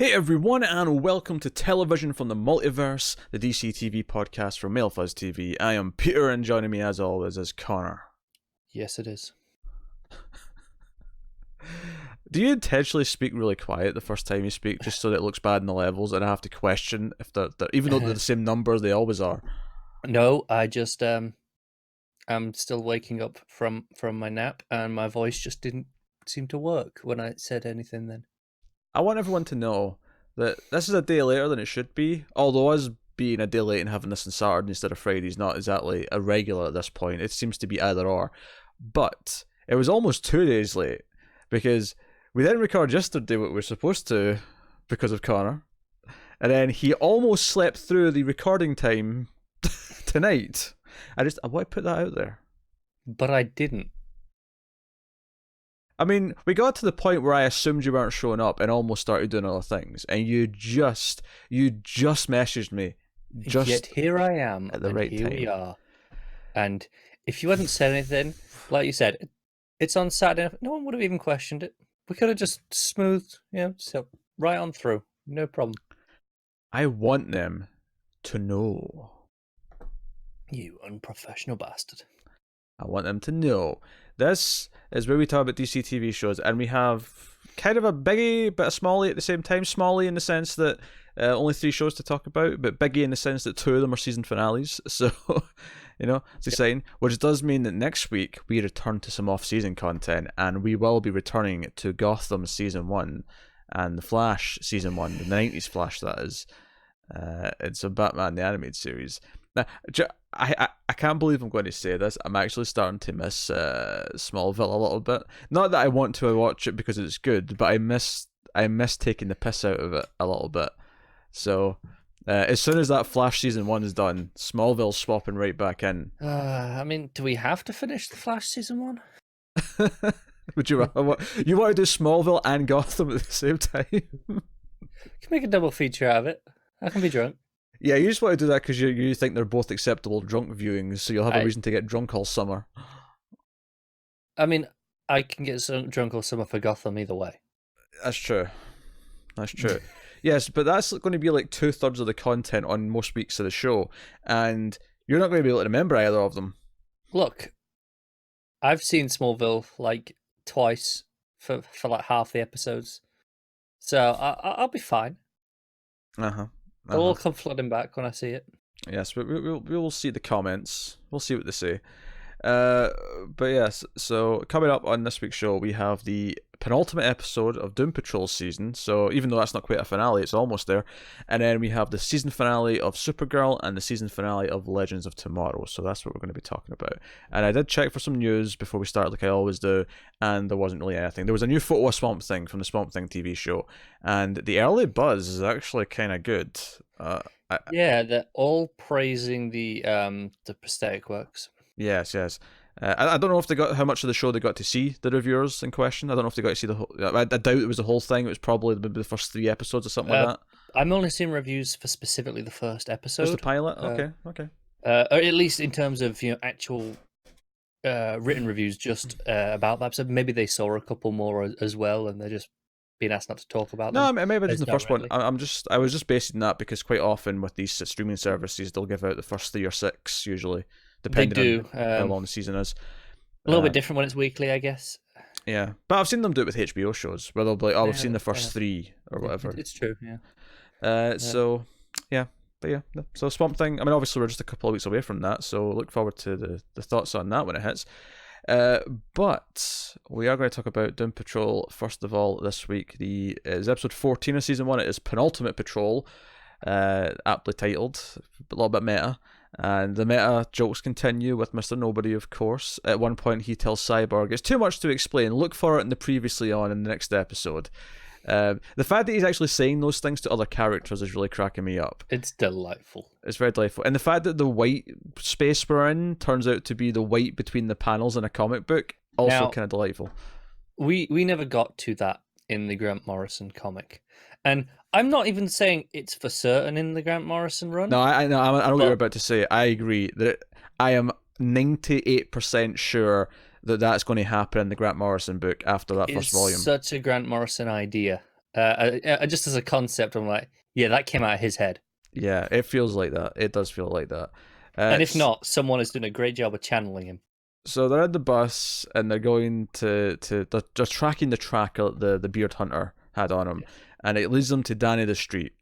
Hey everyone, and welcome to Television from the Multiverse, the DC TV podcast from MailFuzz TV. I am Peter, and joining me as always is Connor. Yes, it is. Do you intentionally speak really quiet the first time you speak, just so that it looks bad in the levels, and I have to question if they're even though they're the same numbers, they always are? No, I just I'm still waking up from my nap, and my voice just didn't seem to work when I said anything then. I want everyone to know that this is a day later than it should be, although us being a day late and having this on Saturday instead of Friday is not exactly a regular at this point. It seems to be either or. But it was almost 2 days late because we didn't record yesterday what we were supposed to because of Connor. And then he almost slept through the recording time tonight. I want to put that out there. But I didn't. I mean, we got to the point where I assumed you weren't showing up and almost started doing other things, and you just messaged me. Yet here I am, at the and right here time. we are. And if you hadn't said anything, like you said, it's on Saturday. No one would have even questioned it. We could have just smoothed, so right on through, no problem. I want them to know. You unprofessional bastard. I want them to know. This is where we talk about DC TV shows, and we have kind of a biggie but a smallie at the same time. Smallie in the sense that only 3 shows to talk about, but biggie in the sense that 2 of them are season finales. So, it's exciting. Which does mean that next week we return to some off-season content, and we will be returning to Gotham Season 1 and The Flash Season 1, the 90s Flash, that is. It's a Batman the Animated Series. Now, I can't believe I'm going to say this. I'm actually starting to miss Smallville a little bit. Not that I want to watch it because it's good, but I miss taking the piss out of it a little bit. So as soon as that Flash Season 1 is done, Smallville's swapping right back in. I mean, do we have to finish the Flash Season 1? Would you want to do Smallville and Gotham at the same time? Can make a double feature out of it. I can be drunk. Yeah, you just want to do that because you think they're both acceptable drunk viewings, so you'll have a reason to get drunk all summer. I mean, I can get drunk all summer for Gotham either way. That's true. Yes, but that's going to be like 2/3 of the content on most weeks of the show, and you're not going to be able to remember either of them. Look, I've seen Smallville like twice for like half the episodes, so I'll be fine. It'll all come flooding back when I see it. Yes, we will see the comments. We'll see what they say. But yes, so coming up on this week's show, we have the penultimate episode of Doom Patrol season. So even though that's not quite a finale, it's almost there. And then we have the season finale of Supergirl and the season finale of Legends of Tomorrow. So that's what we're going to be talking about. And I did check for some news before we start, like I always do, and there wasn't really anything. There was a new photo of Swamp Thing from the Swamp Thing TV show, and the early buzz is actually kind of good. They're all praising the prosthetic works. Yes. I don't know if they got how much of the show they got to see, the reviewers in question. I don't know if they got to see the whole. I doubt it was the whole thing. It was probably the first 3 episodes or something like that. I'm only seeing reviews for specifically the first episode. Just the pilot? Okay. Or at least in terms of actual written reviews, just about the episode. Maybe they saw a couple more as well, and they're just being asked not to talk about them. No, maybe just the first one. I was just basing that because quite often with these streaming services, they'll give out the first 3 or 6 usually. Depending on how long the season is. A little bit different when it's weekly, I guess. Yeah. But I've seen them do it with HBO shows, where they'll be like, we've seen the first 3 or whatever. It's true, yeah. So Swamp Thing, I mean, obviously we're just a couple of weeks away from that, so look forward to the thoughts on that when it hits. But we are going to talk about Doom Patrol, first of all, this week. It's episode 14 of season 1. It is Penultimate Patrol, aptly titled, a little bit meta. And the meta jokes continue with Mr. Nobody, of course. At one point, he tells Cyborg, it's too much to explain. Look for it in the previously on in the next episode. The fact that he's actually saying those things to other characters is really cracking me up. It's delightful. It's very delightful. And the fact that the white space we're in turns out to be the white between the panels in a comic book, also kind of delightful. We never got to that in the Grant Morrison comic. And I'm not even saying it's for certain in the Grant Morrison run. No, I know what you're about to say. I agree that I am 98% sure that that's going to happen in the Grant Morrison book after that first volume. It's such a Grant Morrison idea. Just as a concept, I'm like, yeah, that came out of his head. Yeah, it feels like that. It does feel like that. And if not, someone is doing a great job of channeling him. So they're at the bus and they're going they're tracking the tracker the beard hunter had on him, and it leads them to Danny the Street,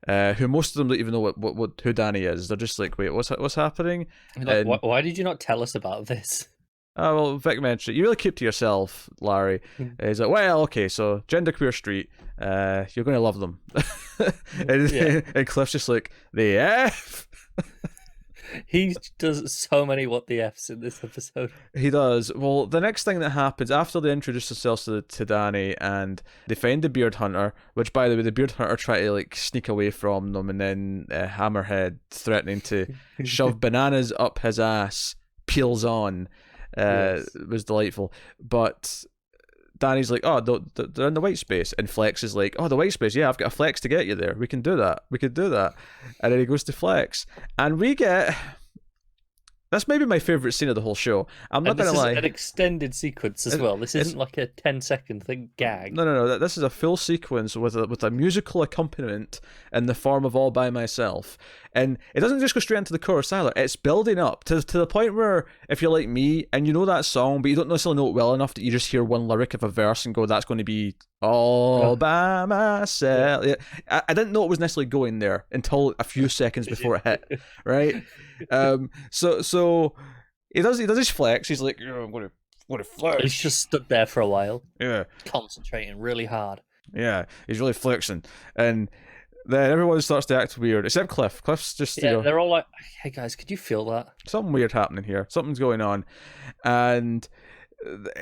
who most of them don't even know who Danny is. They're just like, wait, what's happening? Like, why did you not tell us about this? Oh, well, Vic mentioned it. You really keep to yourself, Larry. He's like, well, okay, so Genderqueer Street, you're going to love them. And Cliff's just like, the F? He does so many what the F's in this episode. He does. Well, the next thing that happens, after they introduce themselves to Danny and they find the beard hunter, which, by the way, the beard hunter try to like sneak away from them, and then Hammerhead threatening to shove bananas up his ass, peels on. It was delightful. But Danny's like, oh, they're in the white space, and Flex is like, oh, the white space, yeah, I've got a Flex to get you there. We can do that. And then he goes to Flex, and we get... That's maybe my favourite scene of the whole show. I'm not going to lie. This is an extended sequence as well. This isn't like a 10-second thing gag. No. This is a full sequence with a musical accompaniment in the form of All By Myself. And it doesn't just go straight into the chorus either. It's building up to the point where, if you're like me, and you know that song, but you don't necessarily know it well enough that you just hear one lyric of a verse and go, that's going to be All By Myself. Yeah. I didn't know it was necessarily going there until a few seconds before it hit, right? So he does his flex. He's like, I'm gonna flex. He's just stood there for a while. Yeah. Concentrating really hard. Yeah, he's really flexing. And then everyone starts to act weird, except Cliff. Cliff's just, they're all like, hey guys, could you feel that? Something weird happening here. Something's going on. And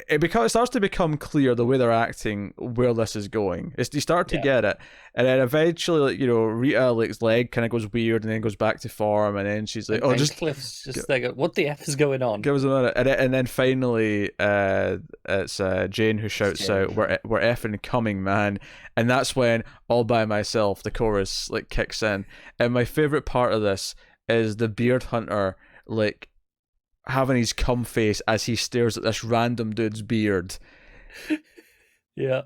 it starts to become clear the way they're acting where this is going. You start to get it, and then eventually, Rita's leg kind of goes weird and then goes back to form, and then she's like, Cliff's just like, what the F is going on? Give us a minute, and then finally, it's Jane who shouts out, "We're effing coming, man!" And that's when All By Myself, the chorus like kicks in, and my favorite part of this is the beard hunter like having his cum face as he stares at this random dude's beard. Yeah.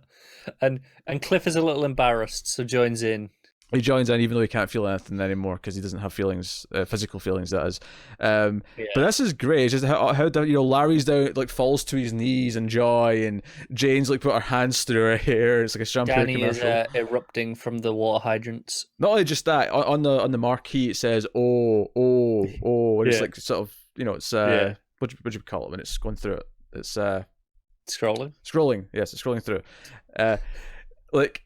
And Cliff is a little embarrassed, so joins in. He joins in even though he can't feel anything anymore because he doesn't have feelings, physical feelings, that is. But this is great. It's just how Larry's down, like falls to his knees in joy, and Jane's like put her hands through her hair. It's like a shampoo commercial. Danny is erupting from the water hydrants. Not only just that, on the marquee it says "oh," and it's like sort of, it's what would you call it when it's going through it? It's scrolling. Yes, it's scrolling through. Like,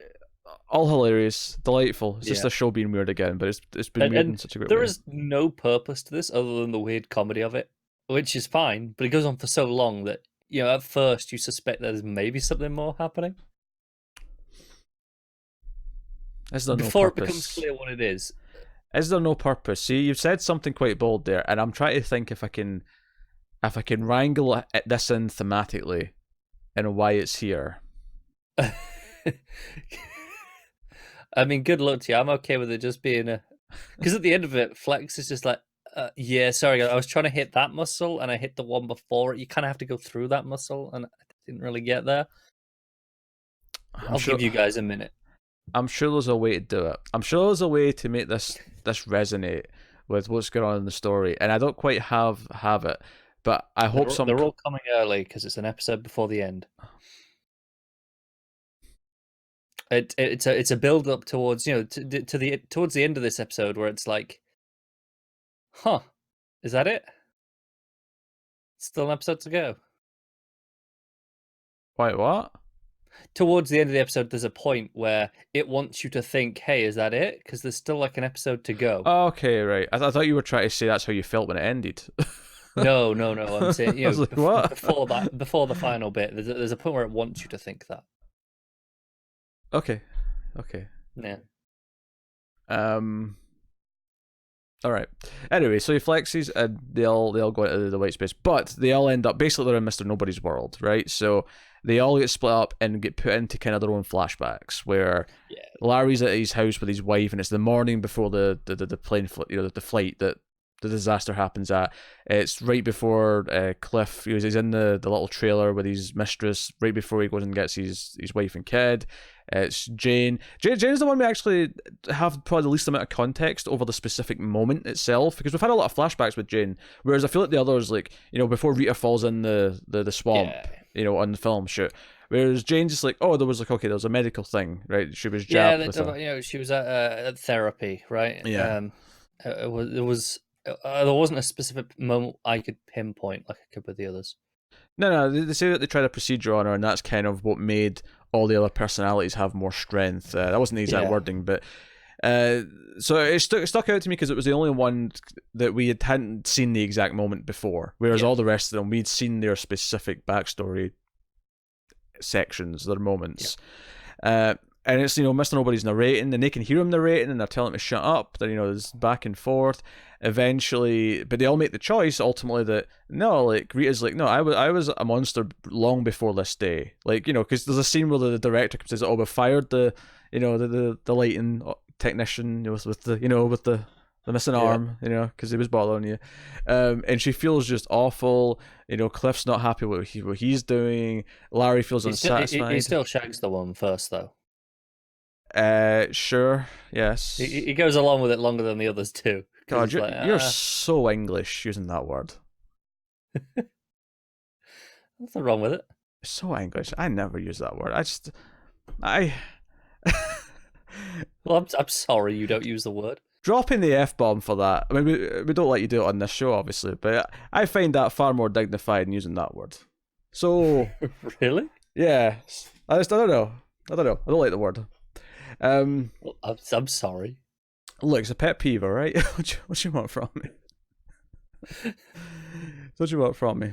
all hilarious, delightful. It's just a show being weird again, but it's been weird in such a great way. There is no purpose to this other than the weird comedy of it, which is fine, but it goes on for so long that at first you suspect there's maybe something more happening before it becomes clear what it is. Is there no purpose? See, you've said something quite bold there, and I'm trying to think if I can wrangle this in thematically and why it's here. I mean, good luck to you. I'm okay with it just being because at the end of it, Flex is just like, sorry, I was trying to hit that muscle and I hit the one before it. You kind of have to go through that muscle, and I didn't really get there. I'll give you guys a minute. I'm sure there's a way to do it. I'm sure there's a way to make this resonate with what's going on in the story, and I don't quite have it, but I hope they're all coming early because it's an episode before the end. It's a build up towards towards the end of this episode where it's like, is that it? Still an episode to go. Wait, what? Towards the end of the episode, there's a point where it wants you to think, hey, is that it? Because there's still like an episode to go. Oh, okay, right. I thought you were trying to say that's how you felt when it ended. No. I'm saying, I was like, what? before the final bit, there's a point where it wants you to think that. Okay. Yeah. All right. Anyway, so he flexes, and they all go into the white space, but they all end up basically they're in Mr. Nobody's world, right? So they all get split up and get put into kind of their own flashbacks, where Larry's at his house with his wife, and it's the morning before the plane, the flight that the disaster happens at. It's right before Cliff. He's in the little trailer with his mistress. Right before he goes and gets his wife and kid. It's Jane. Jane's the one we actually have probably the least amount of context over the specific moment itself, because we've had a lot of flashbacks with Jane, whereas I feel like the others, like, you know, before Rita falls in the swamp, you know, on the film shoot, whereas Jane's just like, oh, there was there was a medical thing, right? She was jabbed with you know, she was at therapy, right? Yeah. There wasn't a specific moment I could pinpoint like I could with the others. No, they say that they tried a procedure on her, and that's kind of what made all the other personalities have more strength. That wasn't the exact wording, but so it stuck out to me because it was the only one that we hadn't seen the exact moment before, whereas all the rest of them we'd seen their specific backstory sections, their moments. And it's, you know, Mr. Nobody's narrating, and they can hear him narrating, and they're telling him to shut up. Then, you know, there's back and forth. Eventually, but they all make the choice ultimately that no, like Rita's like, no, I was a monster long before this day. Like, you know, because there's a scene where the director says, oh, we fired the lighting technician with the missing arm, you know, because he was bothering you. And she feels just awful. You know, Cliff's not happy with what he's doing. Larry feels unsatisfied. He still shags the woman first, though. Sure, yes. He goes along with it longer than the others too. God, you're so English using that word. Nothing wrong with it. So English. I never use that word. Well, I'm sorry you don't use the word. Dropping the F-bomb for that. I mean, we don't let you do it on this show, obviously, but I find that far more dignified than using that word. So... Really? Yeah. I don't know. I don't like the word. I'm sorry. Look, it's a pet peeve, all right? What you want from me? What you want from me?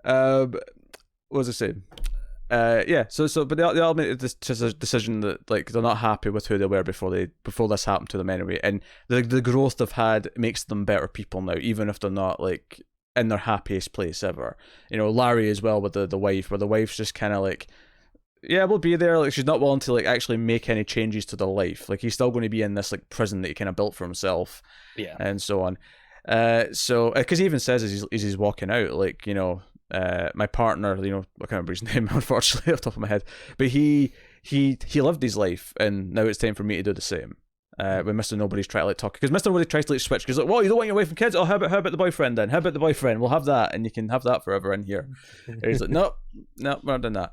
What was I saying? Yeah. So, but they all made this decision that, like, they're not happy with who they were before this happened to them anyway, and the growth they've had makes them better people now, even if they're not like in their happiest place ever. You know, Larry as well with the wife, where the wife's just kind of like, yeah, we'll be there. Like, she's not willing to like actually make any changes to their life. Like, he's still going to be in this like prison that he kind of built for himself, and so on. So because he even says as he's walking out, like, you know, my partner, you know, I can't remember his name unfortunately off the top of my head, but he lived his life, and now it's time for me to do the same. When Mr. Nobody's trying to like talk, because Mr. Nobody tries to like switch, because like, well, you don't want your wife and kids. Oh, how about the boyfriend then? How about the boyfriend? We'll have that, and you can have that forever in here. And he's like, no, we're not doing that.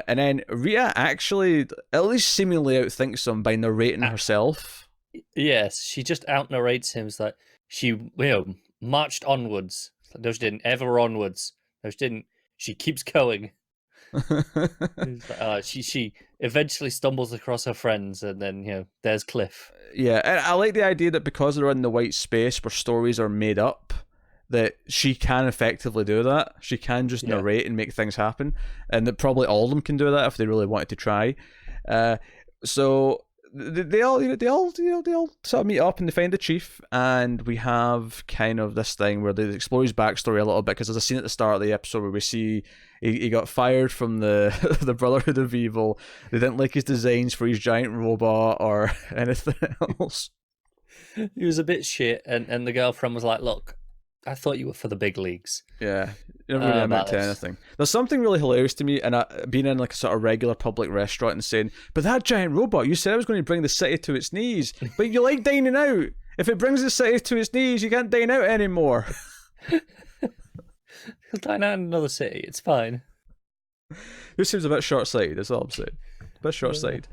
And then Rita actually, at least seemingly, outthinks him by narrating herself. Yes, she just out narrates him. It's like she, marched onwards. No, she didn't. Ever onwards. No, she didn't. She keeps going. She eventually stumbles across her friends, and then there's Cliff. Yeah, and I like the idea that because they're in the white space where stories are made up, that she can effectively do that. She can just narrate and make things happen, and that probably all of them can do that if they really wanted to try. So they all sort of meet up and they find the chief, and we have kind of this thing where they explore his backstory a little bit, because there's a scene at the start of the episode where we see he got fired from the the Brotherhood of Evil. They didn't like his designs for his giant robot or anything else. He was a bit shit, and the girlfriend was like, look, I thought you were for the big leagues. Yeah, you don't really amount to anything. There's something really hilarious to me, and being in like a sort of regular public restaurant and saying, but that giant robot, you said it was going to bring the city to its knees, but you like dining out. If it brings the city to its knees, you can't dine out anymore. He'll dine out in another city, it's fine. This seems a bit short-sighted, that's all I'm saying. A bit short-sighted.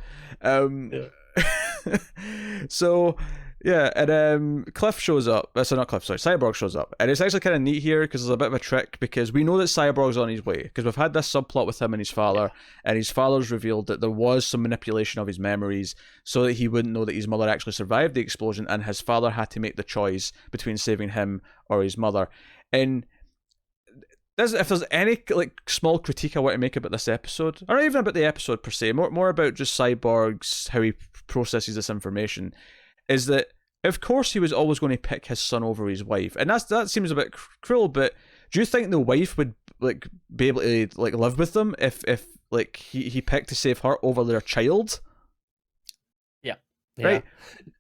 So... yeah, and Cliff shows up. So not Cliff, sorry, Cyborg shows up. And it's actually kind of neat here because there's a bit of a trick, because we know that Cyborg's on his way, because we've had this subplot with him and his father, and his father's revealed that there was some manipulation of his memories so that he wouldn't know that his mother actually survived the explosion, and his father had to make the choice between saving him or his mother. And if there's any like small critique I want to make about this episode, or not even about the episode per se, more about just Cyborg's, how he processes this information, is that of course he was always going to pick his son over his wife, and that seems a bit cruel. But do you think the wife would like be able to like live with them if like he picked to save her over their child? Yeah, Yeah. Right?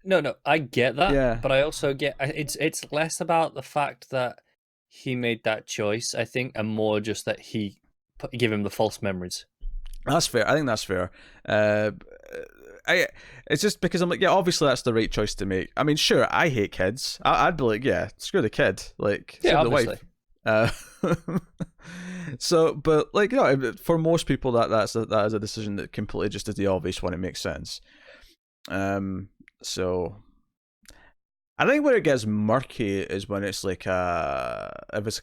No, I get that, Yeah. but I also get it's less about the fact that he made that choice, I think, and more just that he give him the false memories. That's fair. I think that's fair. It's just because I'm like, yeah, obviously that's the right choice to make. I mean, sure, I hate kids. I'd be like, yeah, screw the kid, like, Yeah, save the obviously. wife. So, but like, for most people, that is a decision that completely just is the obvious one. It makes sense. So I think where it gets murky is when it's like if it's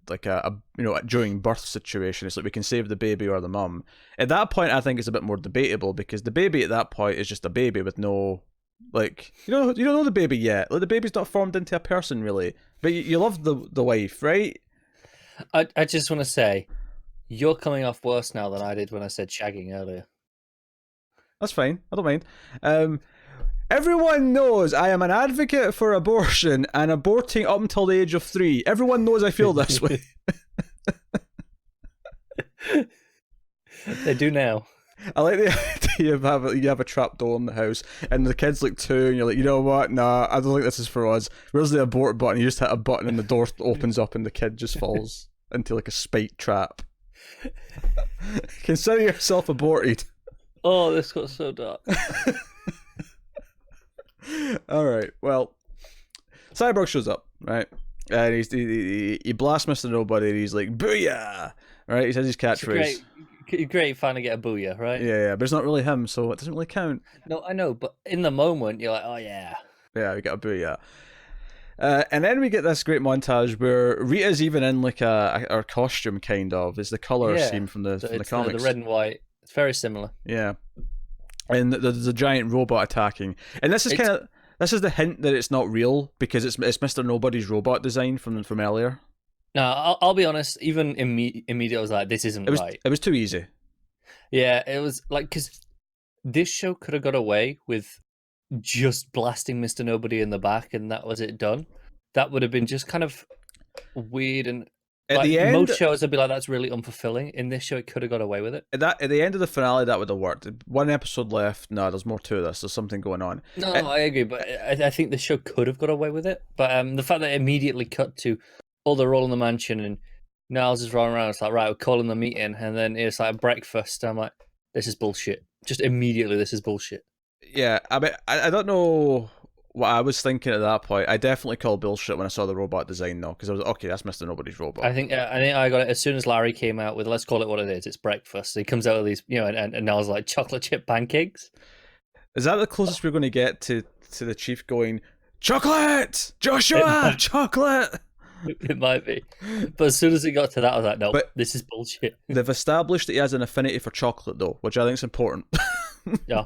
like a during birth situation. It's like we can save the baby or the mum. At that point, I think it's a bit more debatable because the baby at that point is just a baby with no, like, you don't know the baby yet. Like, the baby's not formed into a person really, but you love the wife, right? I just want to say, you're coming off worse now than I did when I said shagging earlier. That's fine. I don't mind. Everyone knows I am an advocate for abortion and aborting up until the age of 3. Everyone knows I feel this way. They do now. I like the idea of you have a trap door in the house and the kid's like 2 and you're like, you know what? Nah, I don't think this is for us. Where's the abort button? You just hit a button and the door opens up and the kid just falls into like a spike trap. Consider yourself aborted. Oh, this got so dark. All right. Well, Cyborg shows up, right? And he blasts Mr. Nobody. And he's like, "Booyah!" Right? He says his catchphrase. Great finally get a booyah, right? Yeah, but it's not really him, so it doesn't really count. No, I know, but in the moment, you're like, oh yeah. Yeah, we got a booyah. And then we get this great montage where Rita's even in like her costume, kind of. It's the color scheme from the comics. The red and white. It's very similar. Yeah. And there's a giant robot attacking, and this is the hint that it's not real because it's Mr. Nobody's robot design from earlier. No, I'll be honest. Even immediately, I was like, "This isn't right." It was too easy. Yeah, it was like because this show could have got away with just blasting Mr. Nobody in the back, and that was it done. That would have been just kind of weird and. At the end, most shows would be like, that's really unfulfilling. In this show, it could have got away with it. At the end of the finale, that would have worked. 1 episode left. No, there's more to this. There's something going on. No, I agree, but I think the show could have got away with it. But the fact that it immediately cut to, they're all in the mansion and Niles is running around. It's like, right, we're calling the meeting. And then it's like breakfast. I'm like, this is bullshit. Just immediately, this is bullshit. Yeah, I mean, I don't know what I was thinking at that point. I definitely called bullshit when I saw the robot design, though, because I was like, okay, that's Mr. Nobody's robot. I think I got it as soon as Larry came out with, let's call it what it is. It's breakfast. So he comes out with these, and I was like, chocolate chip pancakes. Is that the closest we're going to get to the chief going, chocolate, Joshua, chocolate? It might be, but as soon as he got to that, I was like, no, this is bullshit. They've established that he has an affinity for chocolate, though, which I think is important. Yeah.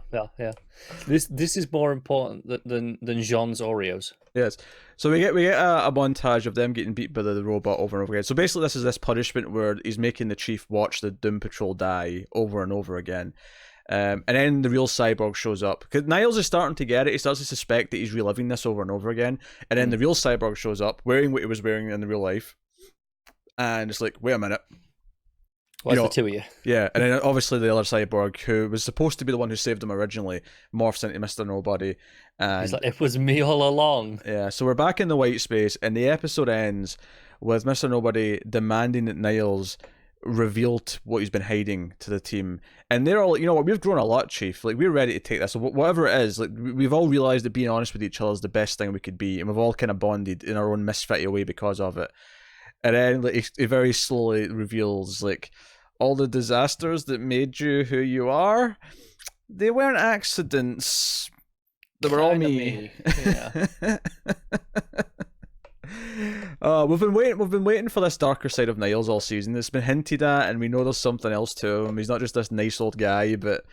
This is more important than Jean's Oreos. Yes. So we get a montage of them getting beat by the robot over and over again. So basically, this is this punishment where he's making the chief watch the Doom Patrol die over and over again. And then the real Cyborg shows up. Because Niles is starting to get it. He starts to suspect that he's reliving this over and over again. And then the real Cyborg shows up, wearing what he was wearing in the real life. And it's like, wait a minute. What's the two of you? Yeah, and then obviously the other Cyborg, who was supposed to be the one who saved him originally, morphs into Mr. Nobody. And he's like, it was me all along. Yeah, so we're back in the white space, and the episode ends with Mr. Nobody demanding that Niles revealed what he's been hiding to the team. And they're all, you know what, we've grown a lot, Chief. Like, we're ready to take this. So whatever it is, like, we've all realised that being honest with each other is the best thing we could be, and we've all kind of bonded in our own misfitty way because of it. And then like, he very slowly reveals, like, all the disasters that made you who you are, they weren't accidents. They were all me. Yeah. We've been waiting for this darker side of Niles all season. It's been hinted at, and we know there's something else to him. He's not just this nice old guy, but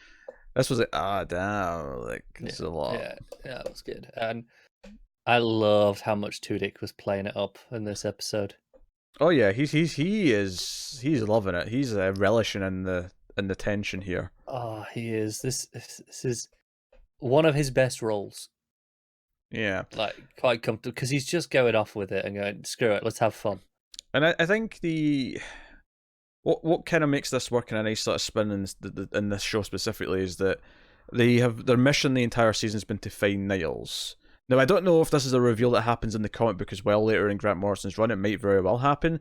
this was like, damn, like, it's a lot. Yeah, that was good. And I loved how much Tudyk was playing it up in this episode. Oh yeah, he's loving it. He's relishing in the tension here. Oh, he is. This is one of his best roles. Yeah, like quite comfortable because he's just going off with it and going, screw it, let's have fun. And I think what kind of makes this work in a nice sort of spin in this show specifically is that their mission the entire season has been to find Niles. Now, I don't know if this is a reveal that happens in the comic book as well later in Grant Morrison's run. It might very well happen.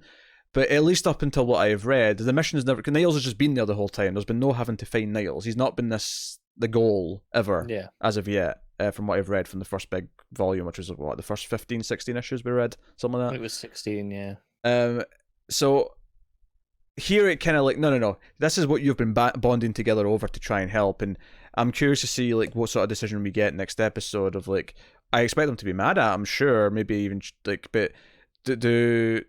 But at least up until what I've read, the mission has never... Niles has just been there the whole time. There's been no having to find Niles. He's not been the goal ever as of yet, from what I've read from the first big volume, which was, the first 15, 16 issues we read? Something like that? It was 16, yeah. So here it kind of like, no. This is what you've been bonding together over to try and help. And I'm curious to see like what sort of decision we get next episode of like... I expect them to be mad at him, sure, maybe even like, but do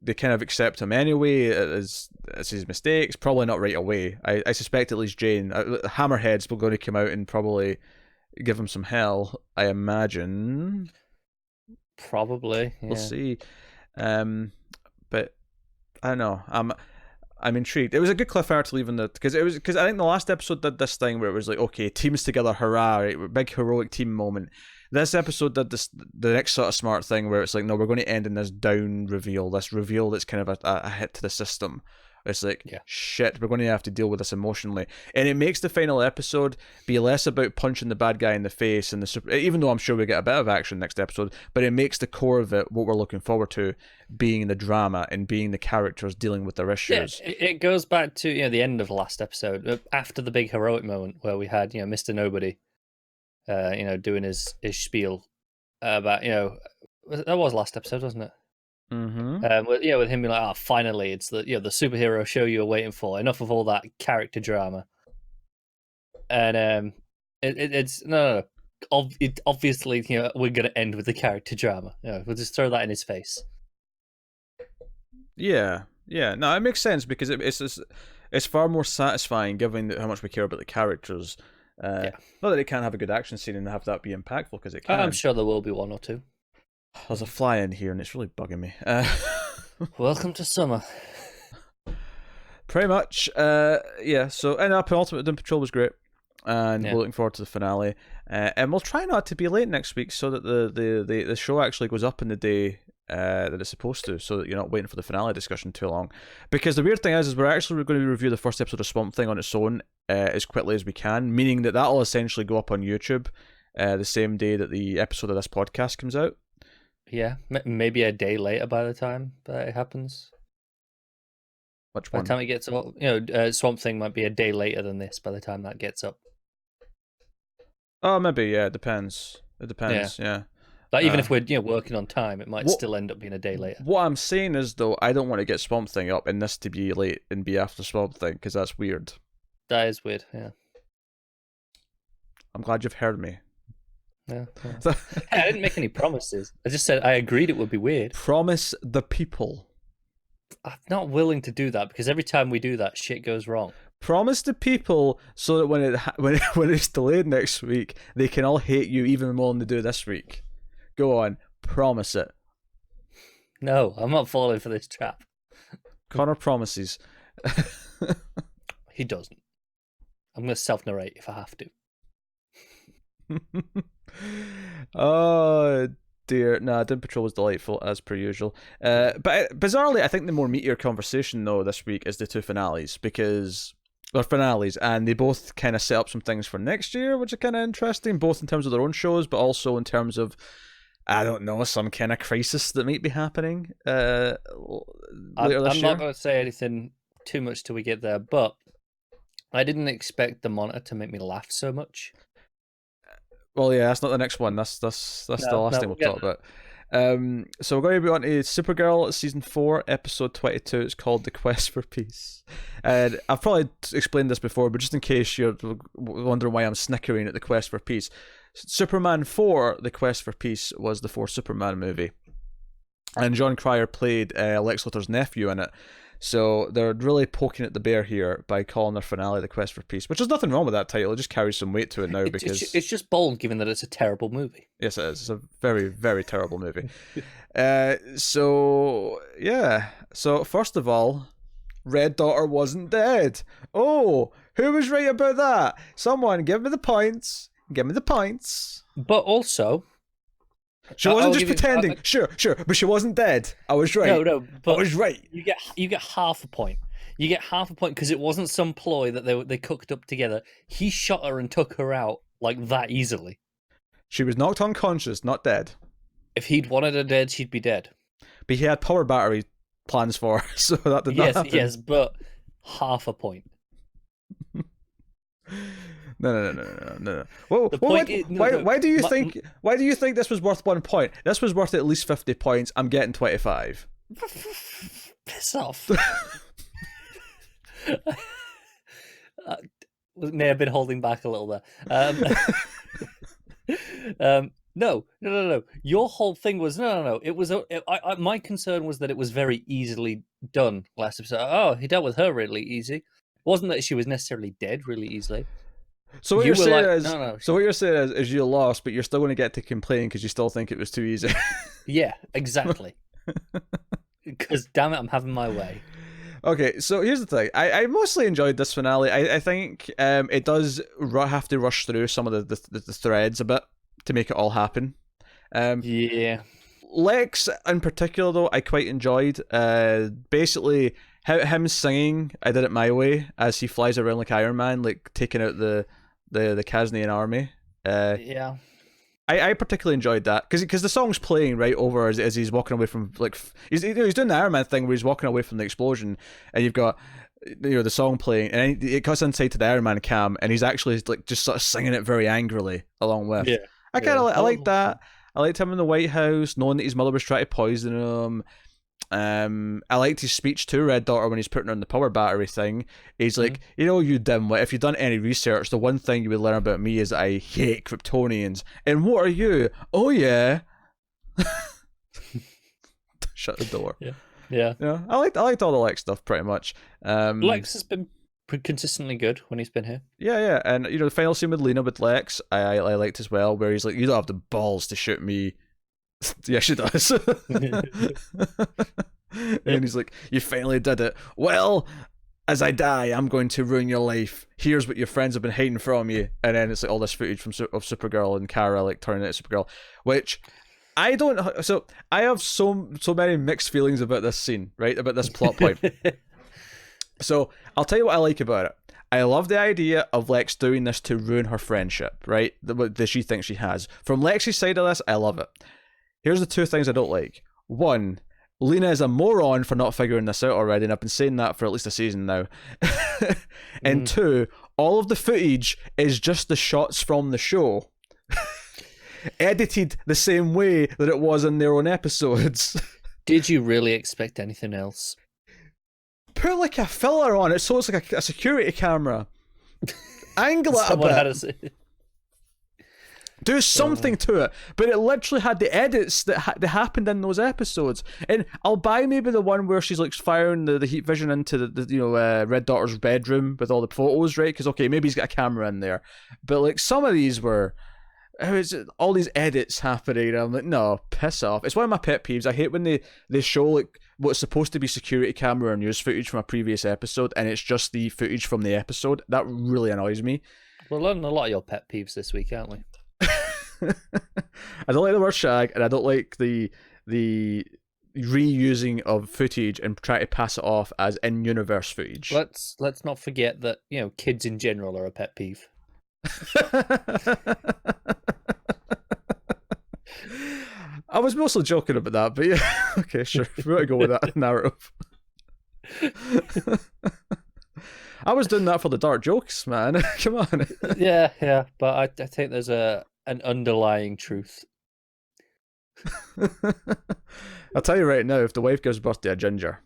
they kind of accept him anyway as his mistakes? Probably not right away. I suspect at least Jane, Hammerhead's going to come out and probably give him some hell, I imagine. Probably, yeah. We'll see. But I don't know. I'm intrigued. It was a good cliffhanger to leave in the because I think the last episode did this thing where it was like, okay, teams together, hurrah, right? Big heroic team moment. This episode did the next sort of smart thing where it's like, no, we're going to end in this down reveal, this reveal that's kind of a hit to the system. It's like, shit, we're going to have to deal with this emotionally. And it makes the final episode be less about punching the bad guy in the face, and even though I'm sure we get a bit of action next episode, but it makes the core of it, what we're looking forward to, being the drama and being the characters dealing with their issues. Yeah, it goes back to the end of the last episode, after the big heroic moment where we had Mr. Nobody doing his spiel about, that was last episode, wasn't it? Mm-hmm. With him being like, finally, it's the the superhero show you were waiting for. Enough of all that character drama. And it's no. Obviously, we're gonna end with the character drama. We'll just throw that in his face. Yeah. No, it makes sense because it's far more satisfying given how much we care about the characters. Not that it can't have a good action scene and have that be impactful, because it can. I'm sure there will be one or two. There's a fly in here and it's really bugging me. Welcome to summer. Pretty much. So, and our Penultimate Doom Patrol was great. And we're looking forward to the finale. And we'll try not to be late next week so that the show actually goes up in the day that it's supposed to, so that you're not waiting for the finale discussion too long. Because the weird thing is we're actually going to review the first episode of Swamp Thing on its own as quickly as we can, meaning that that'll essentially go up on YouTube the same day that the episode of this podcast comes out. Yeah, maybe a day later by the time that it happens. Which one? By the time it gets up, Swamp Thing might be a day later than this by the time that gets up. Oh, maybe, it depends. It depends, yeah. Like, even if we're working on time, it might still end up being a day later. What I'm saying is, though, I don't want to get Swamp Thing up and this to be late and be after Swamp Thing, because that's weird. That is weird, yeah. I'm glad you've heard me. Yeah. I didn't make any promises. I just said I agreed it would be weird. Promise the people. I'm not willing to do that because every time we do that, shit goes wrong. Promise the people so that when it's delayed next week, they can all hate you even more than they do this week. Go on, promise it. No, I'm not falling for this trap. Connor promises. He doesn't. I'm going to self-narrate if I have to. Oh dear. Nah, Doom Patrol was delightful as per usual. But bizarrely, I think the more meatier conversation though this week is the two finales, because they're finales and they both kind of set up some things for next year, which are kind of interesting, both in terms of their own shows, but also in terms of, I don't know, some kind of crisis that might be happening later this year. I'm not going to say anything too much till we get there, but I didn't expect the Monitor to make me laugh so much. Well, yeah, that's not the next one. That's the last thing we'll talk about. So we're going to be on to Supergirl season 4, episode 22. It's called The Quest for Peace. And I've probably explained this before, but just in case you're wondering why I'm snickering at The Quest for Peace, Superman 4, The Quest for Peace, was the 4th Superman movie, and John Cryer played Lex Luthor's nephew in it. So they're really poking at the bear here by calling their finale The Quest for Peace, which there's nothing wrong with that title. It just carries some weight to it now because it's just bold, given that it's a terrible movie. Yes, it is. It's a very, very terrible movie. So first of all, Red Daughter wasn't dead. Oh, who was right about that? Someone give me the points. Give me the points. But also, she wasn't just pretending. Sure, but she wasn't dead. I was right. No, but I was right. You get half a point. You get half a point because it wasn't some ploy that they cooked up together. He shot her and took her out like that easily. She was knocked unconscious, not dead. If he'd wanted her dead, she'd be dead. But he had power battery plans for her, so that did not happen. Yes, but half a point. No. Whoa, why do you think? Why do you think this was worth 1 point? This was worth at least 50 points. I'm getting 25. Piss off. May have been holding back a little there. No. Your whole thing was no. It was my concern was that it was very easily done last episode. Oh, he dealt with her really easy. It wasn't that she was necessarily dead really easily. So what you're saying is, so what you're saying is you lost, but you're still going to get to complain because you still think it was too easy. Yeah, exactly. Because damn it, I'm having my way. Okay, so here's the thing. I mostly enjoyed this finale. I think it does have to rush through some of the threads a bit to make it all happen. Yeah. Lex in particular, though, I quite enjoyed. Basically, him singing "I Did It My Way" as he flies around like Iron Man, like taking out the Kaznian army. Yeah. I particularly enjoyed that because the song's playing right over as he's walking away from he's doing the Iron Man thing where he's walking away from the explosion, and you've got the song playing, and it cuts inside to the Iron Man cam, and he's actually like just sort of singing it very angrily along with. Yeah. I like that. I liked him in the White House, knowing that his mother was trying to poison him. I liked his speech to Red Daughter when he's putting her on the power battery thing. He's like, you dimwit, if you've done any research, the one thing you would learn about me is that I hate Kryptonians. And what are you? Oh yeah. Shut the door. Yeah. I liked all the Lex stuff pretty much. Lex has been consistently good when he's been here. Yeah, and the final scene with Lena with Lex, I liked as well, where he's like, you don't have the balls to shoot me. Yeah, she does. And he's like, you finally did it. Well, as I die, I'm going to ruin your life. Here's what your friends have been hiding from you. And then it's like all this footage of Supergirl and Kara like turning into Supergirl, which I don't. So I have so many mixed feelings about this scene, right? About this plot point. So I'll tell you what I like about it. I love the idea of Lex doing this to ruin her friendship, right? That she thinks she has. From Lex's side of this, I love it. Here's the two things I don't like. One, Lena is a moron for not figuring this out already, and I've been saying that for at least a season now. And two, all of the footage is just the shots from the show. Edited the same way that it was in their own episodes. Did you really expect anything else? Put like a filler on it so it's like a security camera. Angle it a bit. Do something to it, but it literally had the edits that happened in those episodes. And I'll buy maybe the one where she's like firing the heat vision into the Red Daughter's bedroom with all the photos, right? Because okay, maybe he's got a camera in there, but like some of these were, all these edits happening. I'm like, no, piss off. It's one of my pet peeves. I hate when they show like what's supposed to be security camera or news footage from a previous episode, and it's just the footage from the episode. That really annoys me. We're learning a lot of your pet peeves this week, aren't we? I don't like the word shag, and I don't like the reusing of footage and try to pass it off as in-universe footage. Let's not forget that kids in general are a pet peeve. I was mostly joking about that, but yeah, okay, sure. We're going to go with that narrative. I was doing that for the dark jokes, man. Come on. Yeah, but I think there's an underlying truth. I'll tell you right now, if the wife gives birth to a ginger,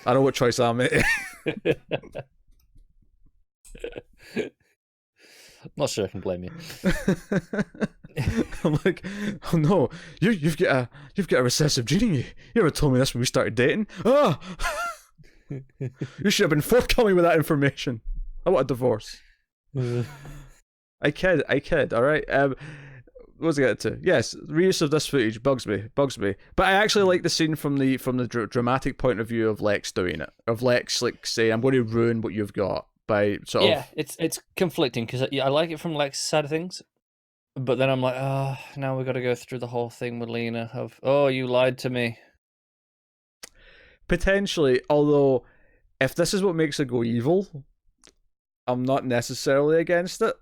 I know what choice I'll make. Not sure I can blame you. I'm like, oh no, you've got a recessive gene in you. You never told me this when we started dating. Oh, you should have been forthcoming with that information. I want a divorce. I kid. All right. What was I getting to? Yes, reuse of this footage bugs me. But I actually like the scene from the dramatic point of view of Lex doing it. Of Lex like saying, "I'm going to ruin what you've got." By sort of... Yeah, it's conflicting because I like it from Lex's side of things, but then I'm like, oh, now we've got to go through the whole thing with Lena of, oh, you lied to me. Potentially, although if this is what makes her go evil, I'm not necessarily against it.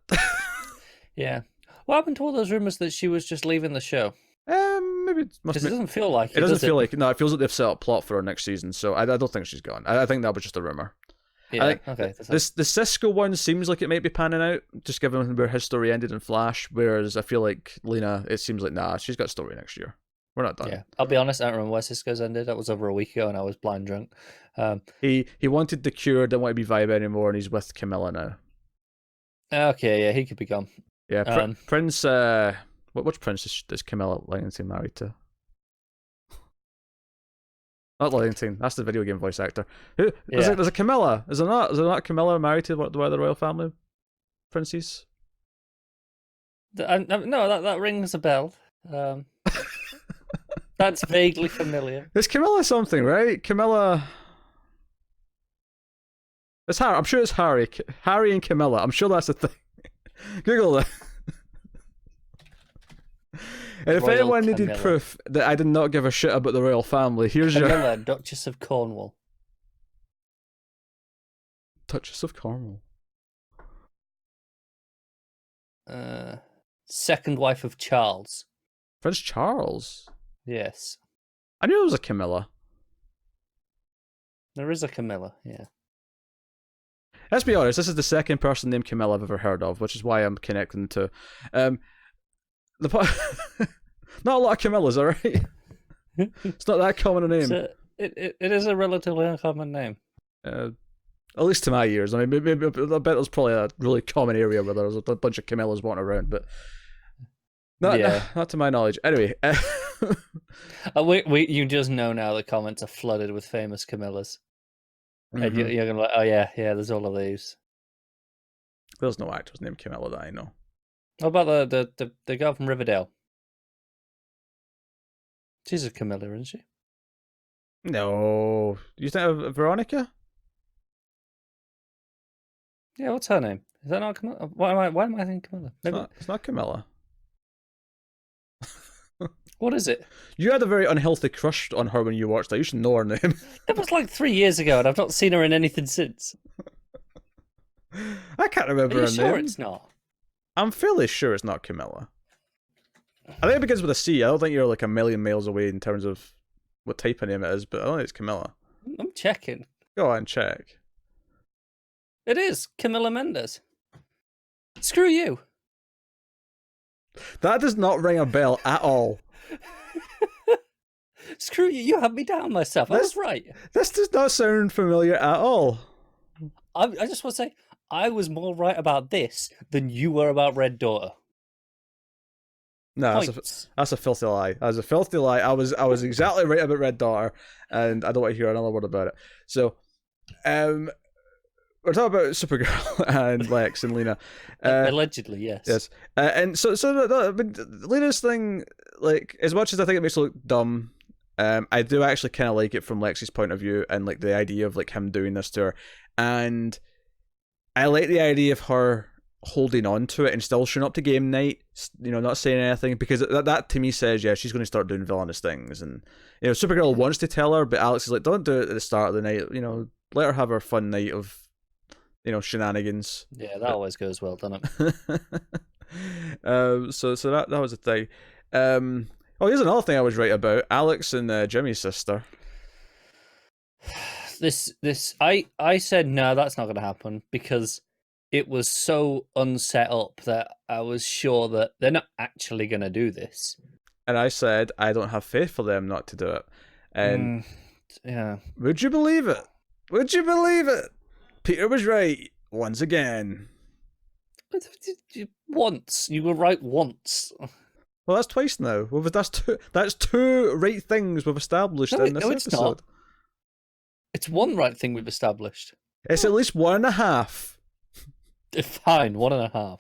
Yeah. What happened to all those rumors that she was just leaving the show? Maybe it doesn't feel like it. It doesn't feel like. No, it feels like they've set up plot for her next season. So I don't think she's gone. I think that was just a rumor. Yeah. Okay. The Cisco one seems like it might be panning out, just given where his story ended in Flash. Whereas I feel like Lena, it seems like nah, she's got a story next year. We're not done. Yeah, I'll be honest. I don't remember where Cisco's ended. That was over a week ago, and I was blind drunk. He wanted the cure, didn't want to be Vibe anymore, and he's with Camilla now. Okay, yeah, he could be gone. Yeah, Prince. Which prince is Camilla Langton married to? Not Langton. That's the video game voice actor. Who? Yeah. There's a Camilla. Is there not? Is there not Camilla married to one of the royal family princes? No, that rings a bell. That's vaguely familiar. It's Camilla something, right? Camilla. It's Harry. I'm sure it's Harry. Harry and Camilla. I'm sure that's the thing. Google it. And if anyone needed proof that I did not give a shit about the royal family, here's Camilla, Duchess of Cornwall. Duchess of Cornwall. Second wife of Charles. Prince Charles? Yes. I knew there was a Camilla. There is a Camilla, yeah. Let's be honest, this is the second person named Camilla I've ever heard of, which is why I'm connecting to. Not a lot of Camillas, alright? It's not that common a name. It is a relatively uncommon name. At least to my ears. I mean, maybe I bet there's probably a really common area where there's a bunch of Camillas walking around, but not to my knowledge. Anyway, you just know now the comments are flooded with famous Camillas. Mm-hmm. And you're gonna be like, oh yeah, there's all of these. There's no actors named Camilla that I know. What about the girl from Riverdale? She's a Camilla, isn't she? No. You think of Veronica? Yeah, what's her name? Is that not Camilla? Why am I thinking Camilla? Maybe... It's not Camilla. What is it? You had a very unhealthy crush on her when you watched that. You should know her name. That was like 3 years ago, and I've not seen her in anything since. I can't remember her name. Are you sure it's not? I'm fairly sure it's not Camilla. I think it begins with a C. I don't think you're like a million miles away in terms of what type of name it is, but I don't think it's Camilla. I'm checking. Go on, check. It is Camilla Mendes. Screw you. That does not ring a bell at all. Screw you. You had me down myself. I was right. This does not sound familiar at all. I just want to say, I was more right about this than you were about Red Daughter. No, that's a filthy lie. That's a filthy lie. I was exactly right about Red Daughter, and I don't want to hear another word about it. So, we're talking about Supergirl and Lex and Lena. Allegedly, yes. Yes. And so Lena's thing, like, as much as I think it makes it look dumb, I do actually kind of like it from Lex's point of view, and like the idea of like him doing this to her, and I like the idea of her holding on to it and still showing up to game night, not saying anything, because that to me says, yeah, she's going to start doing villainous things. And Supergirl wants to tell her, but Alex is like, don't do it at the start of the night, let her have her fun night of shenanigans. Yeah, that always goes well, doesn't it? So that was the thing. Here's another thing I was right about: Alex and Jimmy's sister. I said no, that's not going to happen, because it was so unset up that I was sure that they're not actually going to do this. And I said I don't have faith for them not to do it. And yeah, would you believe it? Would you believe it? Peter was right once again. Once you were right once. Well, that's twice now. That's two right things we've established in this episode. Not. It's one right thing we've established. It's at least 1.5. Fine, 1.5.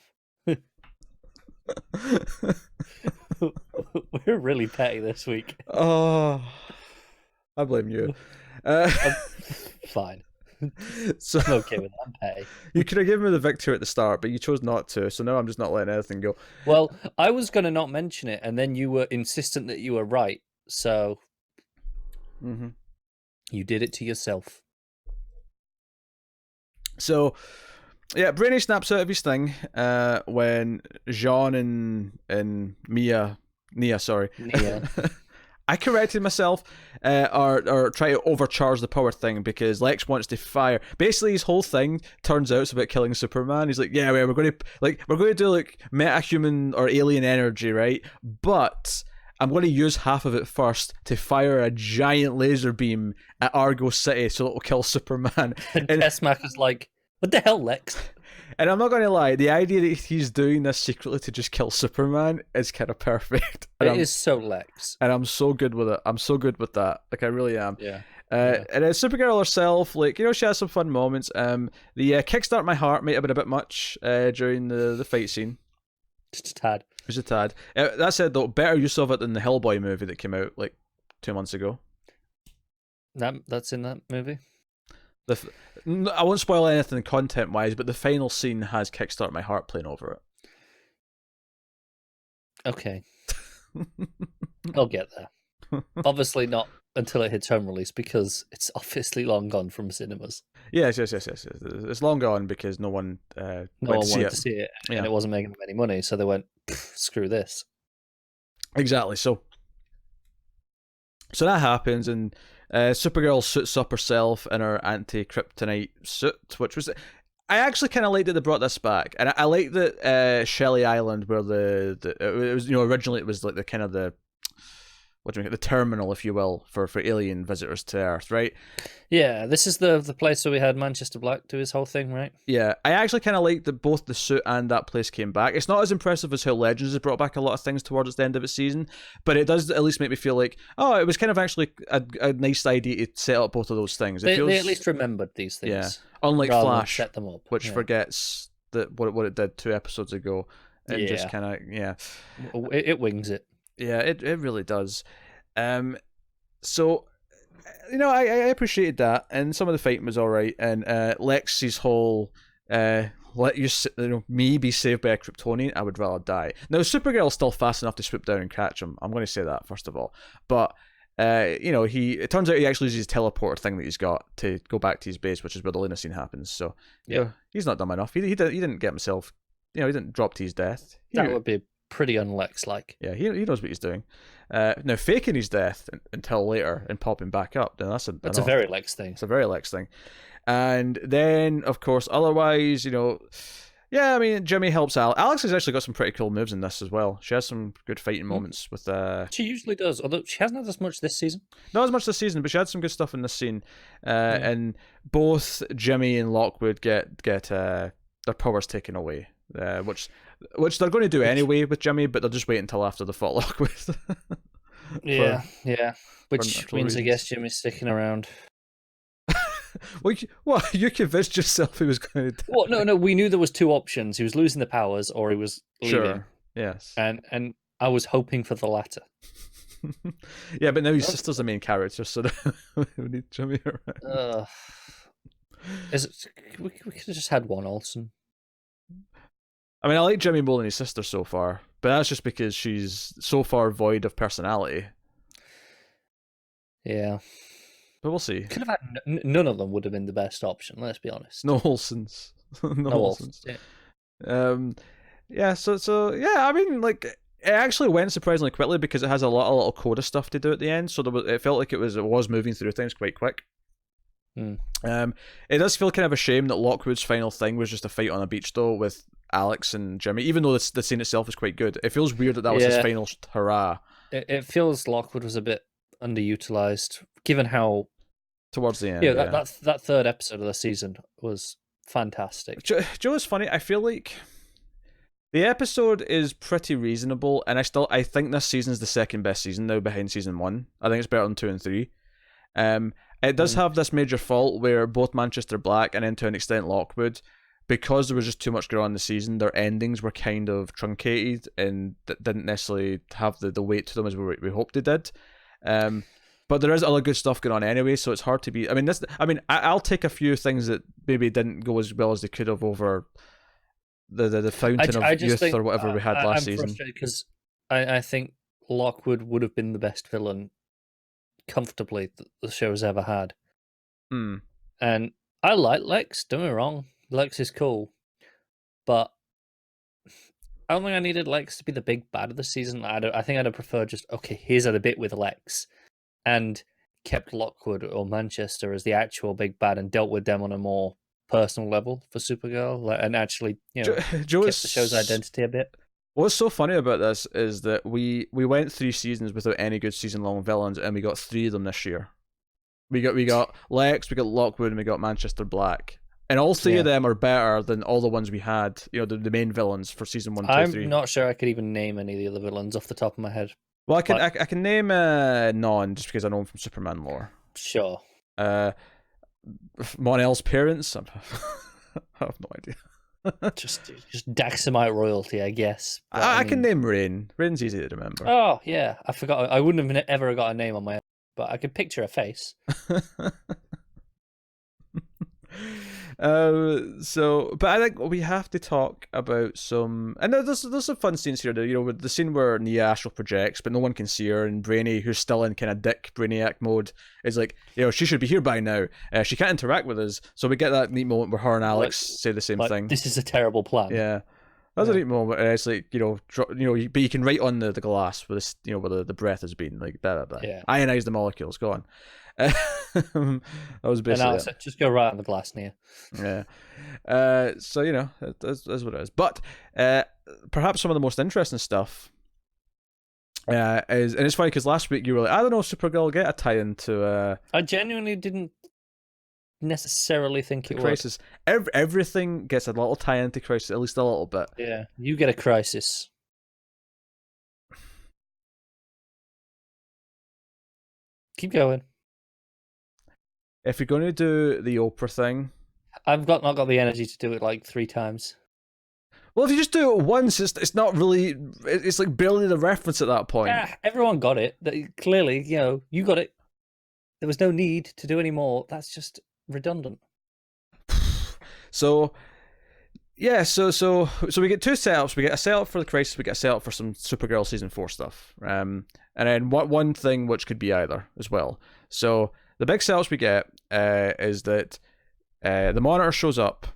We're really petty this week. Oh, I blame you. Fine. So, I'm okay with that. I'm petty. You could have given me the victory at the start, but you chose not to, so now I'm just not letting anything go. Well, I was going to not mention it, and then you were insistent that you were right, so... Mm-hmm. You did it to yourself. So, yeah, Brainy snaps out of his thing when Jean and Nia, sorry. Yeah. I corrected myself, or try to overcharge the power thing because Lex wants to fire. Basically, his whole thing turns out it's about killing Superman. He's like, yeah, we're going to do like metahuman or alien energy, right? But I'm going to use half of it first to fire a giant laser beam at Argo City so it'll kill Superman. And Tessmac is like, what the hell, Lex? And I'm not going to lie, the idea that he's doing this secretly to just kill Superman is kind of perfect. It is so Lex. And I'm so good with it. I'm so good with that. Like, I really am. Yeah. And then Supergirl herself, like, she has some fun moments. The Kickstart My Heart might have been a bit much during the fight scene. Just a tad. Just a tad. That said, though, better use of it than the Hellboy movie that came out, like, 2 months ago. That's in that movie? I won't spoil anything content-wise, but the final scene has Kickstart My Heart playing over it. Okay. I'll get there. Obviously not until it hits home release, because it's obviously long gone from cinemas. Yes. It's long gone because no one wanted to see it, and it wasn't making them any money, so they went, screw this. Exactly. So that happens, and Supergirl suits up herself in her anti-kryptonite suit, which was... I actually kind of liked that they brought this back, and I like that Shelley Island, where it was, originally it was like the kind of the terminal, if you will, for alien visitors to Earth, right? Yeah, this is the place where we had Manchester Black do his whole thing, right? Yeah, I actually kind of like that both the suit and that place came back. It's not as impressive as how Legends has brought back a lot of things towards the end of its season, but it does at least make me feel like, oh, it was kind of actually a nice idea to set up both of those things. They at least remembered these things. Yeah, unlike Flash, set them up, which forgets that what it did 2 episodes ago, and just kind of it wings it. Yeah, it really does. So, I appreciated that, and some of the fighting was alright, and Lex's whole let me be saved by a Kryptonian, I would rather die. Now, Supergirl's still fast enough to swoop down and catch him. I'm going to say that first of all, but it turns out he actually uses his teleporter thing that he's got to go back to his base, which is where the Luna scene happens. So he's not dumb enough. He didn't get himself, he didn't drop to his death. That would be pretty unlex-like. Yeah, he knows what he's doing. Now, faking his death until later and popping back up, then that's a very Lex thing. It's a very Lex thing. And then, of course, otherwise, Jimmy helps Alex. Alex has actually got some pretty cool moves in this as well. She has some good fighting moments with... She usually does, although she hasn't had as much this season. Not as much this season, but she had some good stuff in this scene. And both Jimmy and Lockwood get their powers taken away, which they're going to do anyway with Jimmy, but they'll just wait until after the fought Lockwood. Yeah. Which means, I guess, Jimmy's sticking around. Well, you convinced yourself he was going to... Well, no, we knew there was 2 options. He was losing the powers, or he was leaving. Sure, yes. And I was hoping for the latter. Yeah, but now his sister's the main character, so we need Jimmy around. We could have just had one Olsen. I mean, I like Jimmy more than his sister so far, but that's just because she's so far void of personality. Yeah. But we'll see. Could have had none of them would have been the best option, let's be honest. No Olsens. no Olsens. Yeah. So yeah, I mean, like, it actually went surprisingly quickly because it has a little coda stuff to do at the end, so it felt like it was moving through things quite quick. It does feel kind of a shame that Lockwood's final thing was just a fight on a beach, though, with Alex and Jimmy, even though the scene itself is quite good. It feels weird that was his final hurrah. It feels Lockwood was a bit underutilized, given how towards the end. Yeah, that third episode of the season was fantastic. Joe, is funny. I feel like the episode is pretty reasonable, and I think this season is the second best season now behind season 1. I think it's better than 2 and 3. It does have this major fault where both Manchester Black and then to an extent Lockwood, because there was just too much going on in the season, their endings were kind of truncated and didn't necessarily have the weight to them as we hoped they did. But there is other good stuff going on anyway, so it's hard to be... I'll take a few things that maybe didn't go as well as they could have over the Fountain of Youth or whatever we had last season. I'm frustrated because I think Lockwood would have been the best villain comfortably that the show's ever had. Mm. And I like Lex. Don't get me wrong, Lex is cool, but I don't think I needed Lex to be the big bad of the season. I think I'd have preferred just here's a bit with Lex, and kept Lockwood or Manchester as the actual big bad and dealt with them on a more personal level for Supergirl, and actually kept the show's identity a bit. What's so funny about this is that we went 3 seasons without any good season-long villains, and we got 3 of them this year. We got Lex, we got Lockwood, and we got Manchester Black. And all 3 of them are better than all the ones we had, the main villains for season 1, 2, 3. I'm not sure I could even name any of the other villains off the top of my head. Well, I can name Non, just because I know him from Superman lore. Sure. Mon-El's parents? I have no idea. just Daxamite royalty, I guess. I can name Rain. Rain's easy to remember. Oh, yeah. I forgot. I wouldn't have ever got a name on my own, but I could picture a face. But I think we have to talk about some, and there's some fun scenes here. With the scene where Nia astral projects, but no one can see her, and Brainy, who's still in kind of dick Brainiac mode, is like, she should be here by now. She can't interact with us, so we get that neat moment where her and Alex say the same thing. This is a terrible plan. Yeah. That's a neat moment. It's like, but you can write on the glass where this, where the breath has been, like blah, blah, blah. Yeah. Ionize the molecules. Go on. That was basically it. Just go right on the glass, Nia. Yeah. So that's what it is. But perhaps some of the most interesting stuff is, and it's funny because last week you were like, I don't know if Supergirl will get a tie-in to. I genuinely didn't necessarily think it Crisis. would. Everything gets a little tie-in to Crisis, at least a little bit. Yeah, you get a Crisis. Keep going. If you're going to do the Oprah thing, I've not got the energy to do it like 3 times. Well, if you just do it once, it's not really. It's like barely the reference at that point. Yeah, everyone got it. Clearly, you got it. There was no need to do any more. That's just redundant. So, yeah, so we get 2 setups. We get a setup for the Crisis. We get a setup for some Supergirl season 4 stuff. And then one thing which could be either as well. So the big setups we get is that the Monitor shows up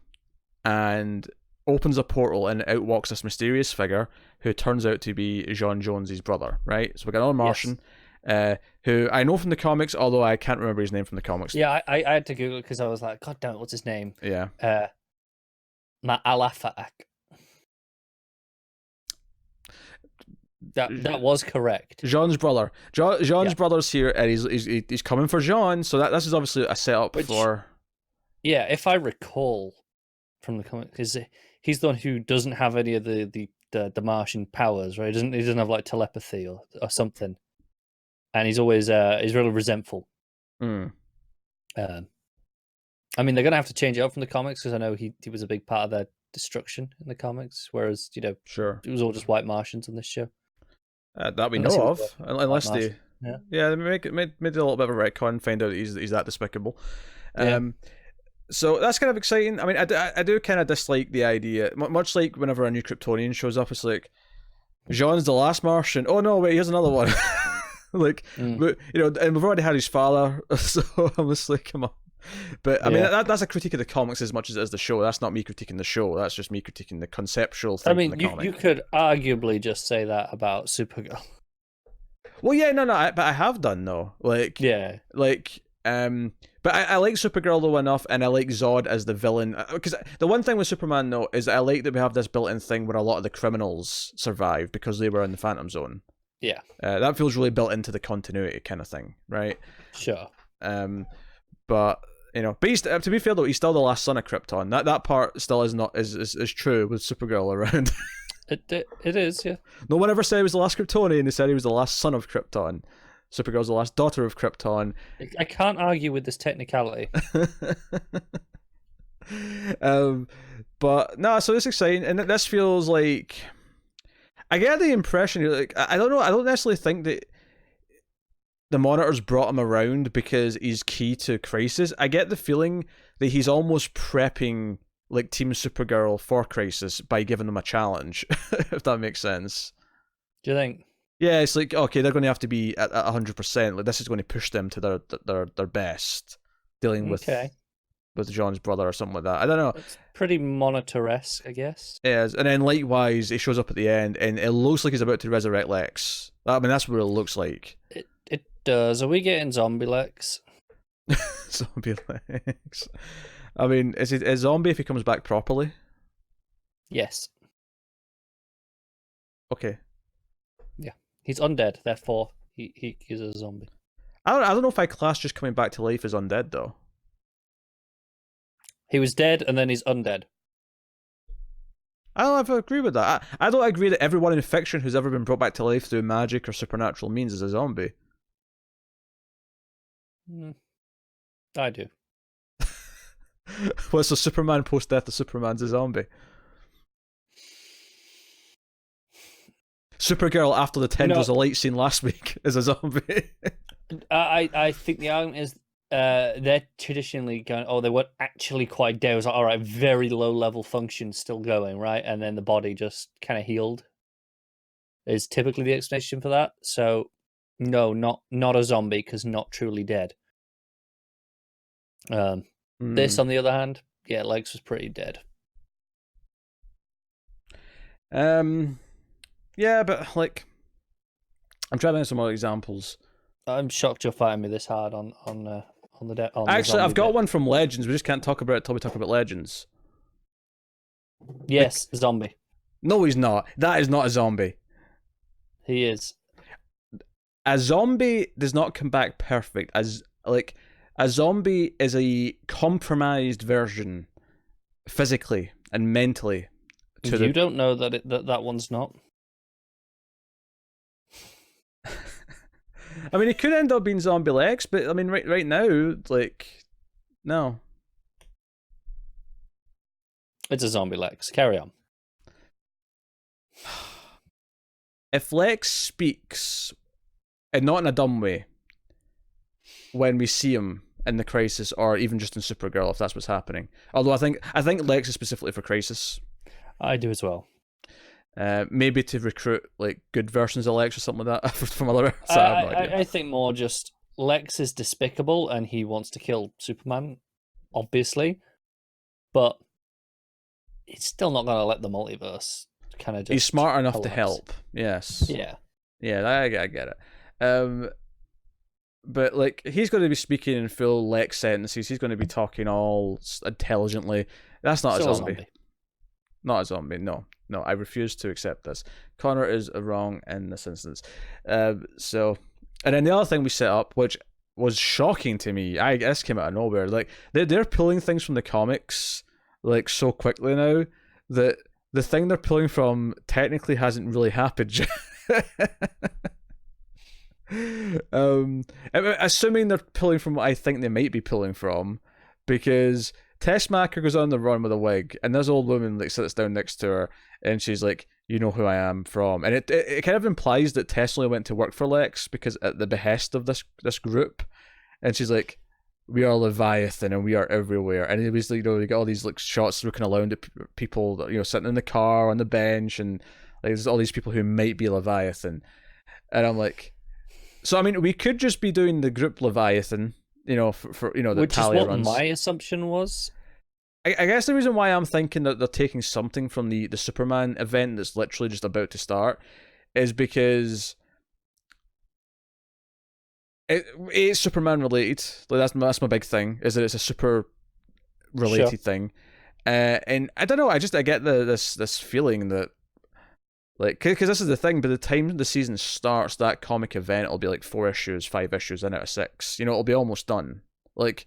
and opens a portal, and out walks this mysterious figure who turns out to be J'onn J'onz's brother. Right. So we got another Martian. Yes. Who I know from the comics, although I can't remember his name from the comics. Yeah, I had to Google it because I was like, God damn it, what's his name? Yeah. Ma'alafa'ak. That was correct. J'onn's brother. J'onn's brother's here, and he's coming for J'onn. So this is obviously a setup for. Yeah, if I recall from the comic, because he's the one who doesn't have any of the Martian powers, right? He doesn't have like telepathy or something. And he's always he's really resentful. Mm. I mean, they're gonna have to change it up from the comics because I know he was a big part of their destruction in the comics, whereas sure, it was all just white Martians on this show. That we know of, unless they they made a little bit of a retcon, find out he's that despicable. So that's kind of exciting. I mean, I do kind of dislike the idea, much like whenever a new Kryptonian shows up, it's like J'onn's the last Martian. Oh no, wait, here's another one. But, and we've already had his father, so I'm just like, come on. But I mean, that's a critique of the comics as much as it is the show. That's not me critiquing the show. That's just me critiquing the conceptual thing. I mean, you could arguably just say that about Supergirl. Well, yeah, no, but I have done though. But I like Supergirl though enough, and I like Zod as the villain. Because the one thing with Superman though is that I like that we have this built-in thing where a lot of the criminals survive because they were in the Phantom Zone. Yeah, that feels really built into the continuity kind of thing, right? Sure. But to be fair though, he's still the last son of Krypton. That part still is true with Supergirl around. It is, yeah. No one ever said he was the last Kryptonian. They said he was the last son of Krypton. Supergirl's the last daughter of Krypton. I can't argue with this technicality. But no, so it's exciting, and this feels like. I get the impression, like, I don't know, I don't necessarily think that the Monitor's brought him around because he's key to Crisis. I get the feeling that he's almost prepping like Team Supergirl for Crisis by giving them a challenge, if that makes sense. Do you think? Yeah, it's like, okay, they're going to have to be at 100%. Like, this is going to push them to their best, dealing with with John's brother or something like that. I don't know. It's pretty Monitor-esque, I guess. It is. And then likewise, he shows up at the end, and it looks like he's about to resurrect Lex. I mean, that's what it looks like. It does. Are we getting zombie Lex? Zombie Lex. I mean, is he a zombie if he comes back properly? Yes. Okay. Yeah. He's undead, therefore he is a zombie. I don't know if I class just coming back to life as undead, though. He was dead, and then he's undead. I don't ever agree with that. I don't agree that everyone in fiction who's ever been brought back to life through magic or supernatural means is a zombie. I do. Well, so Superman post-death of Superman's a zombie. Supergirl after the Tendrils of Light scene last week is a zombie. I think the argument is they're traditionally going, oh, they weren't actually quite dead. It was like, all right, very low level function still going, right? And then the body just kind of healed is typically the explanation for that. So no, not a zombie because not truly dead. This, on the other hand, yeah, Lex was pretty dead. Yeah, but like, I'm trying to think some more examples. I'm shocked you're fighting me this hard on the Actually, I've got one from Legends. We just can't talk about it until we talk about Legends. Yes, zombie. No, he's not. That is not a zombie. He is. A zombie does not come back perfect. A zombie is a compromised version, physically and mentally. You don't know that one's not. I mean, it could end up being Zombie Lex, but I mean, right now, like, no. It's a Zombie Lex. Carry on. If Lex speaks, and not in a dumb way, when we see him in the Crisis, or even just in Supergirl, if that's what's happening. Although I think Lex is specifically for Crisis. I do as well. Maybe to recruit like good versions of Lex or something like that from other. I think more just Lex is despicable and he wants to kill Superman, obviously, but he's still not going to let the multiverse kind of just. He's smart enough collapse. to help. Yes. Yeah, I get it. But like he's going to be speaking in full Lex sentences. He's going to be talking all intelligently. That's not still a zombie. Not a zombie. No, I refuse to accept this. Connor is wrong in this instance. So, and then the other thing we set up, which was shocking to me, this came out of nowhere. Like they're pulling things from the comics like so quickly now that the thing they're pulling from technically hasn't really happened yet. Assuming they're pulling from what I think they might be pulling from, because Tessmacher goes on the run with a wig, and this old woman like sits down next to her, and she's like, "You know who I am from," and it kind of implies that Tess only went to work for Lex because at the behest of this group, and she's like, "We are Leviathan, and we are everywhere," and it was like, you get all these like shots looking around at people, sitting in the car on the bench, and like there's all these people who might be Leviathan, and I'm like, so I mean, we could just be doing the group Leviathan. For the which Talia is what runs. My assumption was. I guess the reason why I'm thinking that they're taking something from the Superman event that's literally just about to start is because it's Superman related. Like that's my big thing, is that it's a super related thing, and I don't know. I get this feeling that. Like, because this is the thing, by the time the season starts, that comic event will be like 4 issues, 5 issues in out of 6. It'll be almost done. Like,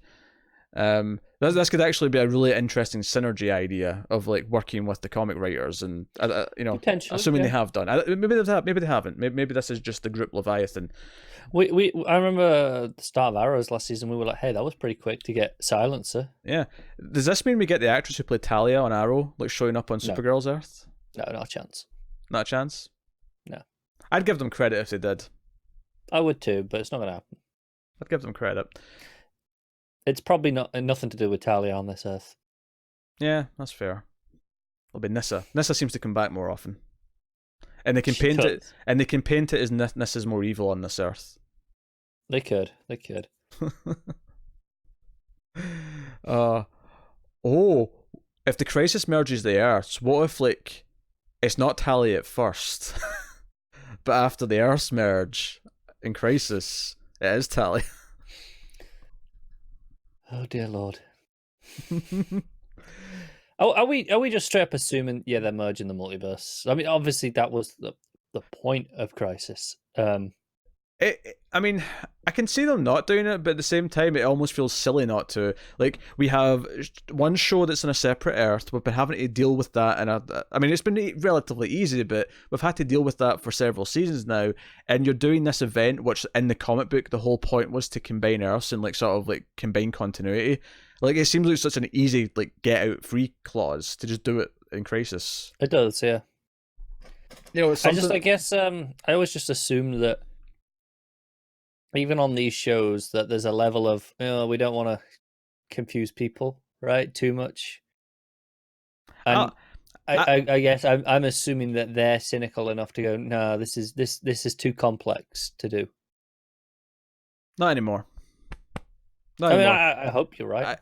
this could actually be a really interesting synergy idea of like working with the comic writers, and assuming they have done. Maybe they haven't. Maybe this is just the group Leviathan. I remember the start of Arrows last season. We were like, hey, that was pretty quick to get Silencer. Yeah. Does this mean we get the actress who played Talia on Arrow like showing up on Supergirl's Earth? No, not a chance. Not a chance? No. I'd give them credit if they did. I would too, but it's not going to happen. I'd give them credit. It's probably nothing to do with Talia on this Earth. Yeah, that's fair. It'll be Nyssa. Nyssa seems to come back more often. And they can paint it. And they can paint it as Nyssa's more evil on this Earth. They could. oh, if the Crisis merges the Earths, what if like it's not Tally at first, but after the Earths merge in Crisis, it is Tally. Oh dear Lord. Oh, are we just straight up assuming they're merging the multiverse? I mean, obviously that was the point of Crisis. I mean, I can see them not doing it, but at the same time, it almost feels silly not to. Like, we have one show that's on a separate Earth. We've been having to deal with that, and I mean, it's been relatively easy, but we've had to deal with that for several seasons now. And you're doing this event, which in the comic book, the whole point was to combine Earths and like sort of like combine continuity. Like, it seems like such an easy like get out free clause to just do it in Crisis. It does, yeah. You know, I guess I always just assume that even on these shows that there's a level of we don't want to confuse people, right, too much. And I guess I'm assuming that they're cynical enough to go, no, this is too complex to do. Not anymore. I hope you're right.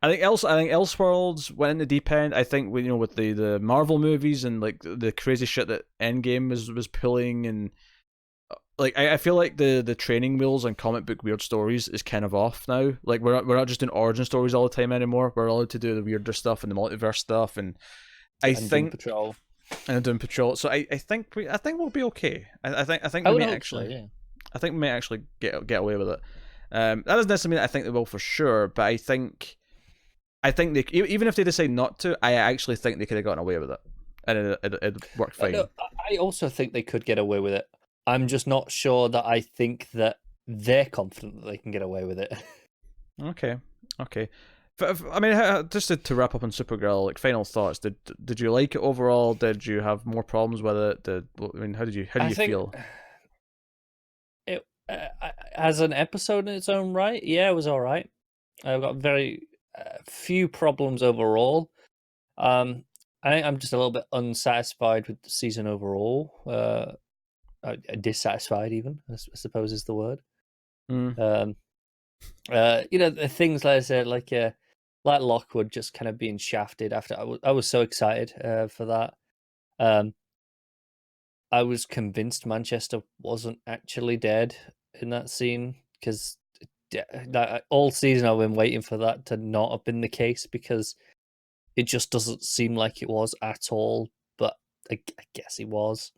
I think Elseworlds went in the deep end. I think with the Marvel movies and like the crazy shit that Endgame was pulling, and like I feel like the training wheels on comic book weird stories is kind of off now. Like we're not just doing origin stories all the time anymore. We're allowed to do the weirder stuff and the multiverse stuff, and think Doom Patrol and Doom Patrol. So I think we'll be okay. I think we may actually. So, yeah. I think we may actually get away with it. That doesn't necessarily mean I think they will for sure, but I think they, even if they decide not to, I actually think they could have gotten away with it, and it worked fine. I also think they could get away with it. I'm just not sure that I think that they're confident that they can get away with it. Okay. I mean, just to wrap up on Supergirl, like final thoughts. Did you like it overall? Did you have more problems with it? How do you feel? It as an episode in its own right, yeah, it was all right. I've got very few problems overall. I think I'm just a little bit unsatisfied with the season overall. Dissatisfied, even I suppose is the word. The things like I said, like Lockwood just kind of being shafted after. I was so excited for that. I was convinced Manchester wasn't actually dead in that scene because all season I've been waiting for that to not have been the case because it just doesn't seem like it was at all. But I guess it was.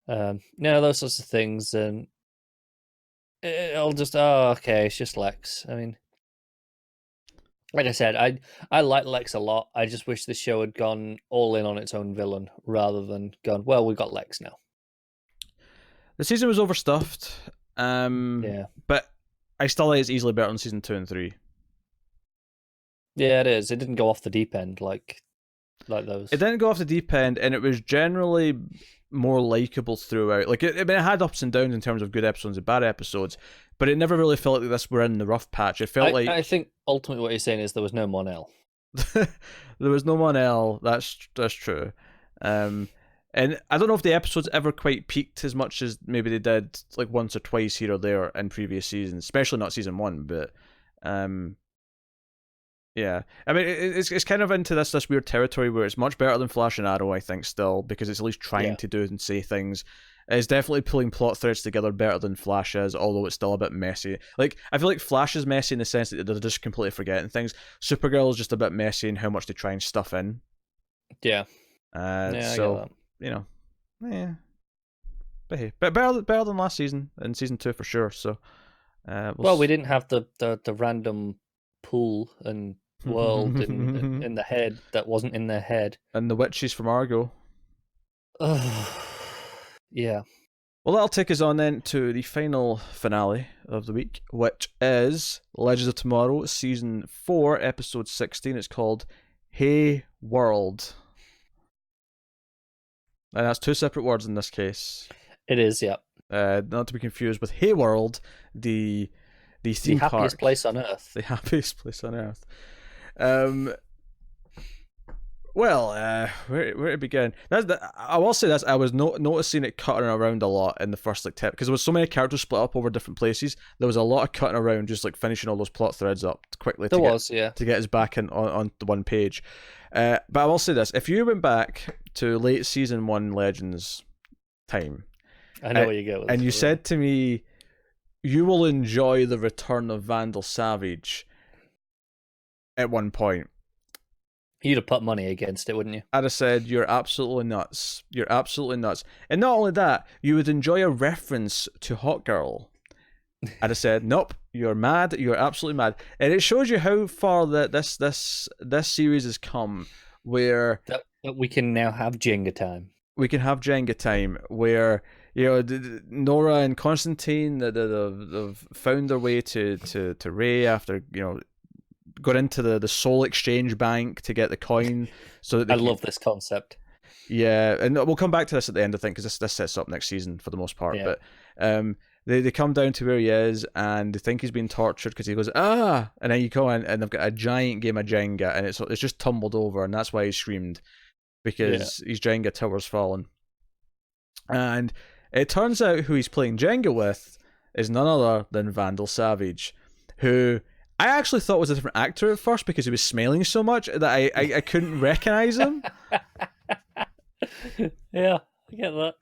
Those sorts of things, and I'll just okay, it's just Lex. I mean, like I said, I like Lex a lot. I just wish the show had gone all in on its own villain rather than gone, well, we got Lex now. The season was overstuffed. Yeah, but I still think it's easily better than season 2 and 3. Yeah, it is. It didn't go off the deep end like those. It didn't go off the deep end, and it was generally more likable throughout. Like it had ups and downs in terms of good episodes and bad episodes, but it never really felt like this we're in the rough patch. It felt like I think ultimately what you're saying is there was no Mon-El. There was no Mon-El. That's true. And I don't know if the episodes ever quite peaked as much as maybe they did like once or twice here or there in previous seasons, especially not season 1. But yeah, I mean it's kind of into this weird territory where it's much better than Flash and Arrow, I think, still, because it's at least trying to do and say things. It's definitely pulling plot threads together better than Flash is, although it's still a bit messy. Like, I feel like Flash is messy in the sense that they're just completely forgetting things. Supergirl is just a bit messy in how much they try and stuff in. Yeah. So, yeah. But hey, better than last season, and season 2 for sure. So, well, we didn't have the random pool and world in the head that wasn't in their head, and the witches from Argo. Yeah. Well, that'll take us on then to the final finale of the week, which is Legends of Tomorrow, season 4, episode 16. It's called Hey World. And that's 2 separate words in this case. It is, yeah. Not to be confused with Hey World, the theme park. The happiest place on Earth. The happiest place on Earth. Well, where to begin? I will say this: I was noticing it cutting around a lot in the first like because there was so many characters split up over different places. There was a lot of cutting around, just like finishing all those plot threads up quickly. To get us back on the one page. But I will say this: if you went back to late season 1 Legends time, I know where you go. And you said to me, you will enjoy the return of Vandal Savage at one point. You'd have put money against it, wouldn't you? I'd have said, you're absolutely nuts. You're absolutely nuts. And not only that, you would enjoy a reference to Hot Girl. I'd have said, nope, you're mad. You're absolutely mad. And it shows you how far that this series has come, where that we can now have Jenga time. We can have Jenga time, where Nora and Constantine they've found their way to Ray after got into the Soul Exchange Bank to get the coin. So that I love this concept. Yeah, and we'll come back to this at the end, I think, because this sets up next season for the most part. Yeah. But they come down to where he is, and they think he's being tortured because he goes, and then you go in, and they've got a giant game of Jenga, and it's just tumbled over, and that's why he screamed, because his Jenga tower's fallen. And it turns out who he's playing Jenga with is none other than Vandal Savage, who I actually thought was a different actor at first because he was smiling so much that I couldn't recognize him. Yeah, I get that.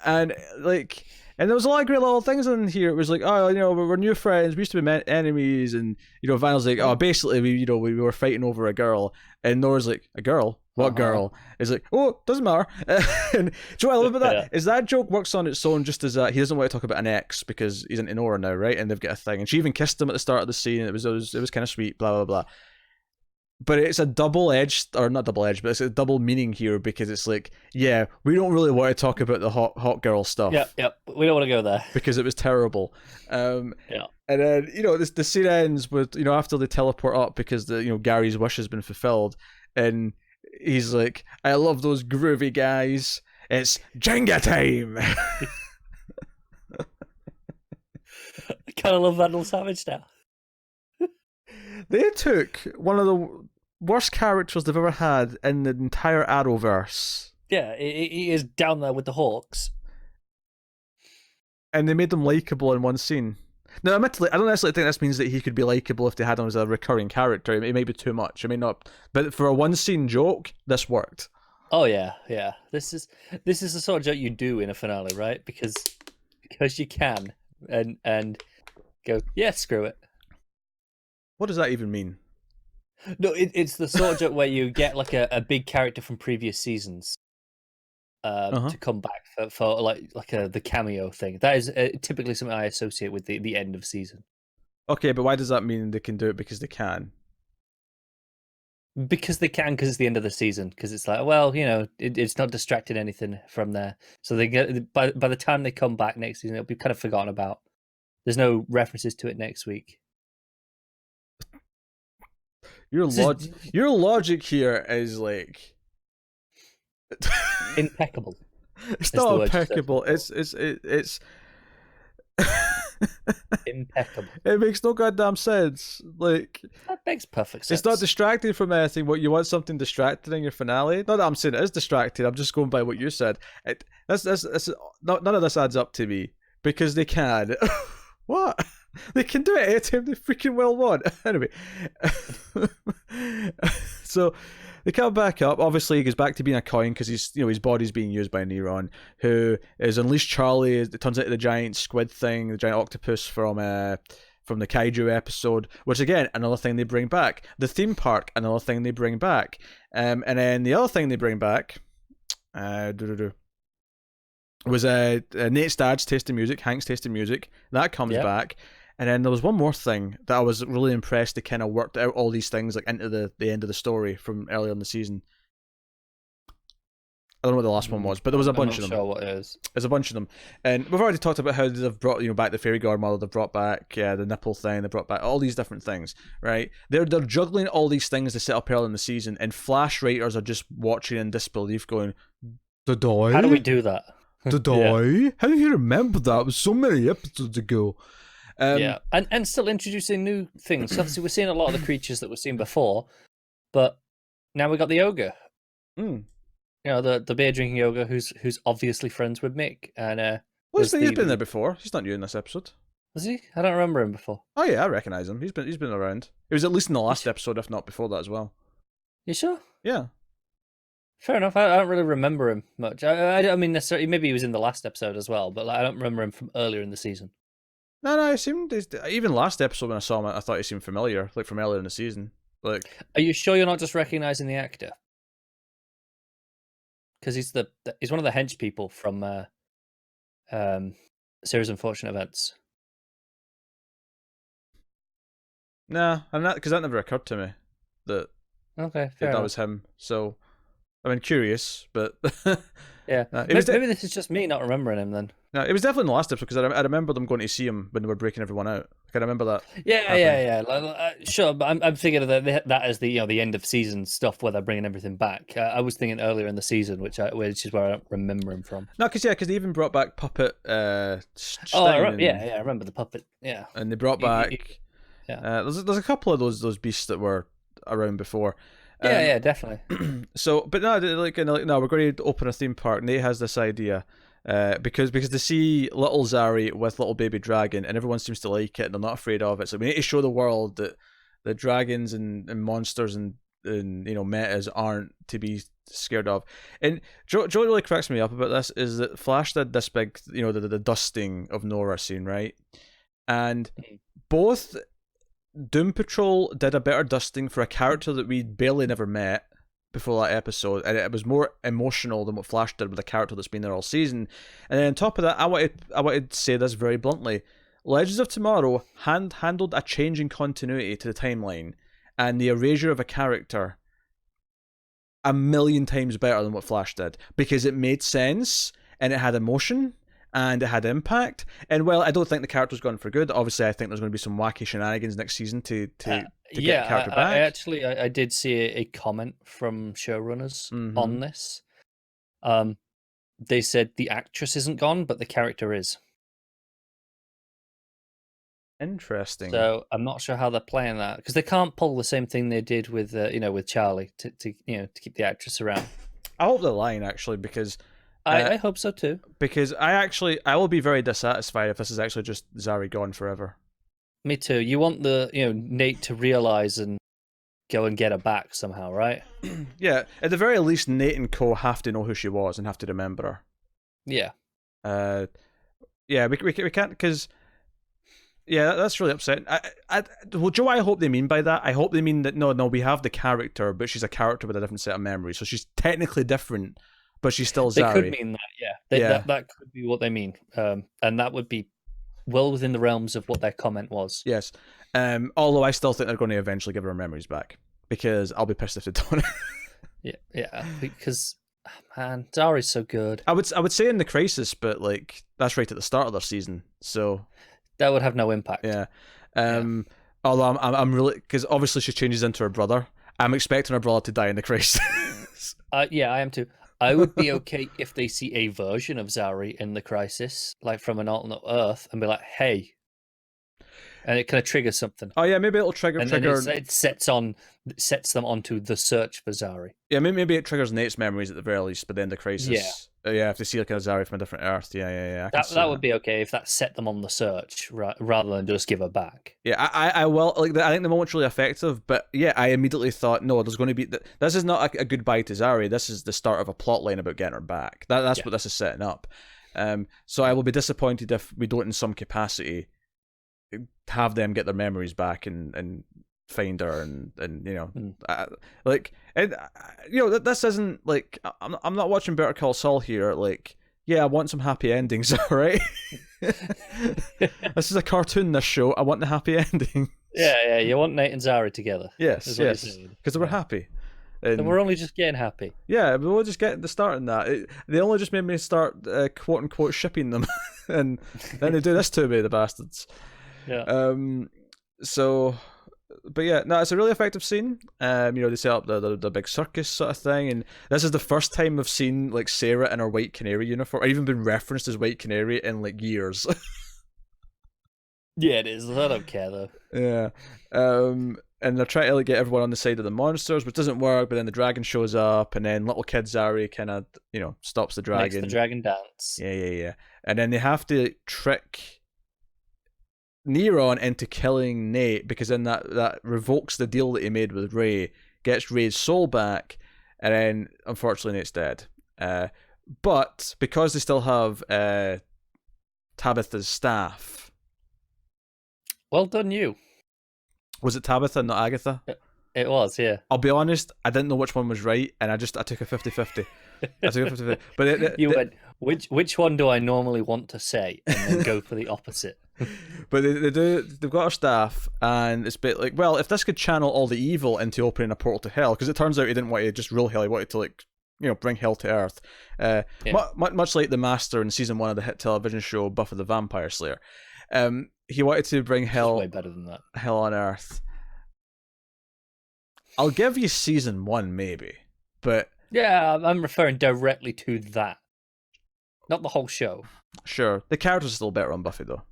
And there was a lot of great little things in here. It was like, we're new friends. We used to be enemies, and Vandal's like, basically we were fighting over a girl, and Nora's like, a girl? What girl? Is like, doesn't matter. And do you know what I love about that? Is that joke works on its own, just as he doesn't want to talk about an ex because he's into Nora now, right? And they've got a thing, and she even kissed him at the start of the scene. And it was kind of sweet, blah blah blah. But it's a double-edged, or not double-edged, but it's a double meaning here, because it's like, we don't really want to talk about the hot girl stuff. Yeah, we don't want to go there because it was terrible. And then the scene ends with after they teleport up because Gary's wish has been fulfilled, and he's like, I love those groovy guys. It's Jenga time. I kind of love Vandal Savage now. They took one of the worst characters they've ever had in the entire Arrowverse. Yeah, he is down there with the Hawks. And they made him likeable in one scene. Now, admittedly, I don't necessarily think this means that he could be likeable if they had him as a recurring character. It may be too much. I mean, not. But for a one-scene joke, this worked. Oh yeah. This is the sort of joke you do in a finale, right? Because you can and go, screw it. What does that even mean? No, it's the sort of joke where you get like a big character from previous seasons to come back for the cameo thing. That is typically something I associate with the end of season. Okay, but why does that mean they can do it because they can? Because they can, because it's the end of the season. Because it's like, well, it's not distracting anything from there. So they get by the time they come back next season, it'll be kind of forgotten about. There's no references to it next week. Your logic here is like impeccable. It's not impeccable. It's impeccable. It makes no goddamn sense. Like, that makes perfect sense. It's not distracting from anything. What you want something distracting in your finale? Not that I'm saying it is distracting. I'm just going by what you said. None of this adds up to me because they can. What? They can do it anytime they freaking well want. Anyway, so they come back up. Obviously, he goes back to being a coin because his body's being used by Neron, who is Unleashed Charlie. It turns out the giant squid thing, the giant octopus from the Kaiju episode, which again, another thing they bring back. The theme park, another thing they bring back. And then the other thing they bring back, was Nate's dad's Taste of Music, Hank's Taste of Music. That comes back. And then there was one more thing that I was really impressed. They kind of worked out all these things like into the end of the story from earlier in the season. I don't know what the last one was, but there was a bunch of them. I'm not sure what it is. There's a bunch of them. And we've already talked about how they've brought back the fairy godmother, they've brought back the nipple thing, they brought back all these different things, right? They're juggling all these things to set up early in the season, and Flash writers are just watching in disbelief going, did I? How do we do that? Did I? How do you remember that? It was so many episodes ago. And still introducing new things. Obviously, we're seeing a lot of the creatures that we've seen before, but now we got the ogre. Mm. You know, the beer drinking yoga who's obviously friends with Mick, and Well, he's been there before. He's not new in this episode. Was he? I don't remember him before. Oh yeah, I recognise him. He's been around. He was at least in the last episode, if not before that as well. You sure? Yeah. Fair enough. I don't really remember him much. I mean, necessarily, maybe he was in the last episode as well, but like, I don't remember him from earlier in the season. No, I seemed even last episode when I saw him, I thought he seemed familiar, like from earlier in the season. Like, are you sure you're not just recognizing the actor? Because he's one of the hench people from Series Unfortunate Events. Nah, I'm not, because that never occurred to me that that was him. So, I mean, curious, but yeah, maybe this is just me not remembering him then. No, it was definitely in the last episode because I remember them going to see him when they were breaking everyone out. Like, I remember that. Yeah. Sure, but I'm thinking of that as the the end of season stuff where they're bringing everything back. I was thinking earlier in the season, which is where I don't remember him from. No, because they even brought back Puppet. I remember the Puppet. Yeah, and they brought back. There's a couple of those beasts that were around before. Yeah, definitely. So, but no, we're going to open a theme park. Nate has this idea. Because they see little Zari with little baby dragon, and everyone seems to like it, and they're not afraid of it. So we need to show the world that the dragons and monsters and metas aren't to be scared of. And Joe really cracks me up about this is that Flash did this big, the dusting of Nora scene, right? And both Doom Patrol did a better dusting for a character that we barely never met before that episode, and it was more emotional than what Flash did with a character that's been there all season. And then on top of that, I wanted to say this very bluntly: Legends of Tomorrow handled a change in continuity to the timeline and the erasure of a character a million times better than what Flash did, because it made sense and it had emotion and it had impact. And well, I don't think the character's gone for good. Obviously, I think there's going to be some wacky shenanigans next season to get the character back. I did see a comment from showrunners on this. They said the actress isn't gone, but the character is. Interesting. So I'm not sure how they're playing that, because they can't pull the same thing they did with with Charlie to keep the actress around. I hope they're lying, actually, because I hope so too. Because I will be very dissatisfied if this is actually just Zari gone forever. Me too. You want the Nate to realize and go and get her back somehow, right? Yeah, at the very least, Nate and Co have to know who she was and have to remember her. Yeah. Yeah, we can't, because that's really upsetting. Well, Joe, I hope they mean by that. I hope they mean that no, we have the character, but she's a character with a different set of memories, so she's technically different. But she's still Zari. They could mean that, yeah. That could be what they mean. And that would be well within the realms of what their comment was. Yes. Although I still think they're going to eventually give her memories back, because I'll be pissed if they don't. Yeah. Because, man, Zari's so good. I would say in the Crisis, but like that's right at the start of their season, so that would have no impact. Yeah. Although I'm really, because obviously she changes into her brother. I'm expecting her brother to die in the Crisis. Yeah, I am too. I would be okay if they see a version of Zari in the Crisis, like from an alternate Earth, and be like, "Hey," and it kind of triggers something. Oh yeah, maybe it'll trigger. It sets them onto the search for Zari. Yeah, maybe it triggers Nate's memories at the very least, but then the Crisis. Yeah. Yeah, if they see like a Zari from a different Earth. Yeah. That would be okay if that set them on the search, rather than just give her back. Yeah, I will. Like, I think the moment's really effective, but yeah, I immediately thought, no, there's going to be this is not a goodbye to Zari. This is the start of a plot line about getting her back. That's what this is setting up. So I will be disappointed if we don't, in some capacity, have them get their memories back and find her and this isn't like I'm not watching Better Call Saul here. Like, yeah, I want some happy endings, right? This is a cartoon, this show. I want the happy ending. Yeah, you want Nate and Zari together. Yes, because they were happy. And we're only just getting happy. Yeah, we were just getting the start in that. They only just made me start quote unquote shipping them, and then they do this to me, the bastards. Yeah. But yeah, no, it's a really effective scene. They set up the big circus sort of thing, and this is the first time I've seen like Sarah in her White Canary uniform, or even been referenced as White Canary in like years. Yeah, it is. I don't care though. Yeah. and they're trying to like, get everyone on the side of the monsters, which doesn't work. But then the dragon shows up, and then little kid Zari kind of stops the dragon. Makes the dragon dance. Yeah. And then they have to trick Neron into killing Nate, because then that revokes the deal that he made with Ray, gets Ray's soul back, and then unfortunately Nate's dead. But because they still have Tabitha's staff. Well done, you. Was it Tabitha, not Agatha? It was, yeah. I'll be honest, I didn't know which one was right, and I took a 50-50. I took a 50-50. But you went, which one do I normally want to say, and then go for the opposite. But they've got our staff, and it's a bit like, well, if this could channel all the evil into opening a portal to hell, because it turns out he didn't want to just rule hell, he wanted to like, bring hell to earth. Much like the Master in season 1 of the hit television show Buffy the Vampire Slayer. He wanted to bring hell, way better than that. Hell on earth. I'll give you season 1 maybe, but yeah, I'm referring directly to that, not the whole show. Sure, the characters are still better on Buffy though.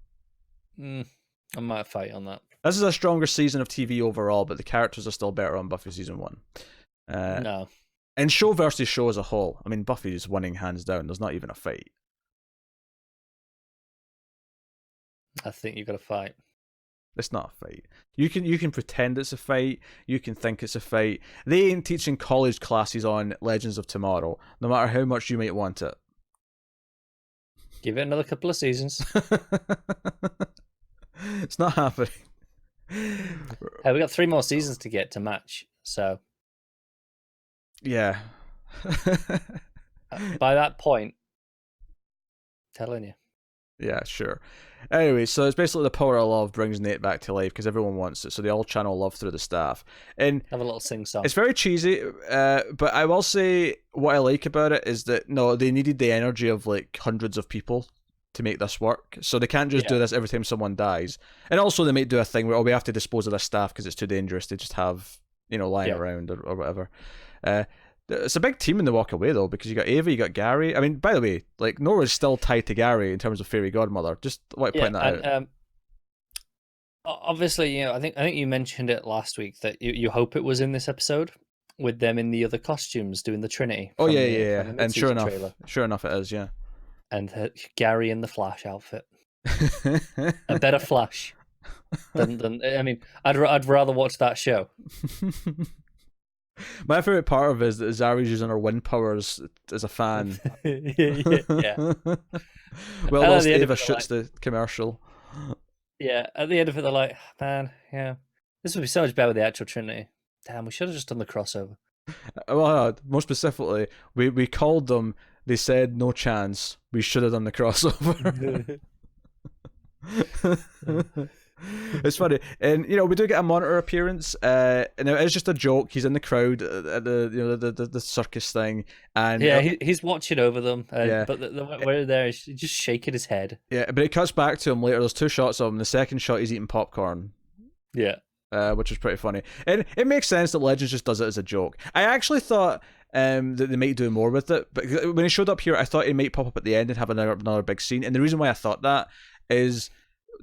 I might fight on that. This is a stronger season of TV overall, but the characters are still better on Buffy season 1. No. And show versus show as a whole, I mean, Buffy is winning hands down. There's not even a fight. I think you've got to fight. It's not a fight. You can pretend it's a fight. You can think it's a fight. They ain't teaching college classes on Legends of Tomorrow, no matter how much you might want it. Give it another couple of seasons. It's not happening. Hey, we got 3 more seasons to get to match, so yeah. By that point, telling you. Yeah, sure. Anyway, so it's basically the power of love brings Nate back to life because everyone wants it, so they all channel love through the staff. And have a little sing-song. It's very cheesy, but I will say what I like about it is that, no, they needed the energy of like hundreds of people to make this work, so they can't just do this every time someone dies. And also they might do a thing where, we have to dispose of this staff because it's too dangerous to just have, lying around or whatever. It's a big team when they walk away, though, because you got Ava, you got Gary. I mean, by the way, like, Nora's still tied to Gary in terms of fairy godmother. Just want to point that out. Obviously, I think you mentioned it last week that you hope it was in this episode with them in the other costumes doing the Trinity. Oh yeah. And sure enough, it is, yeah. And Gary in the Flash outfit, a better Flash than I mean, I'd rather watch that show. My favourite part of it is that Zari's using her wind powers as a fan. yeah. Well, whilst Ava shoots the commercial. Yeah, at the end of it, they're like, man, yeah, this would be so much better with the actual Trinity. Damn, we should have just done the crossover. Well, more specifically, we called them, they said no chance, we should have done the crossover. It's funny, and we do get a Monitor appearance, and it's just a joke. He's in the crowd at the circus thing, and he's watching over them. But where there, he's just shaking his head. Yeah, but it cuts back to him later. There's 2 shots of him. The second shot, he's eating popcorn. Yeah, which is pretty funny, and it makes sense that Legends just does it as a joke. I actually thought that they might do more with it, but when he showed up here, I thought he might pop up at the end and have another big scene. And the reason why I thought that is,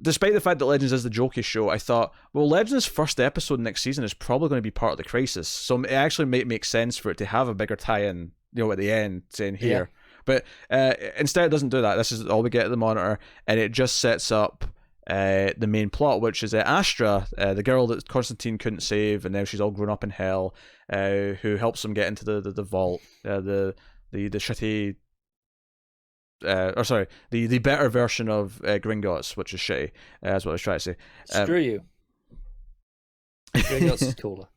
despite the fact that Legends is the jokey show, I thought, well, Legends' first episode next season is probably going to be part of the Crisis, so it actually might make sense for it to have a bigger tie-in, at the end, saying here. Yeah. But instead it doesn't do that. This is all we get at the Monitor, and it just sets up the main plot, which is Astra, the girl that Constantine couldn't save, and now she's all grown up in hell, who helps him get into the vault, the shitty... the better version of Gringotts, which is shitty. That's what I was trying to say. Screw you. Gringotts is cooler.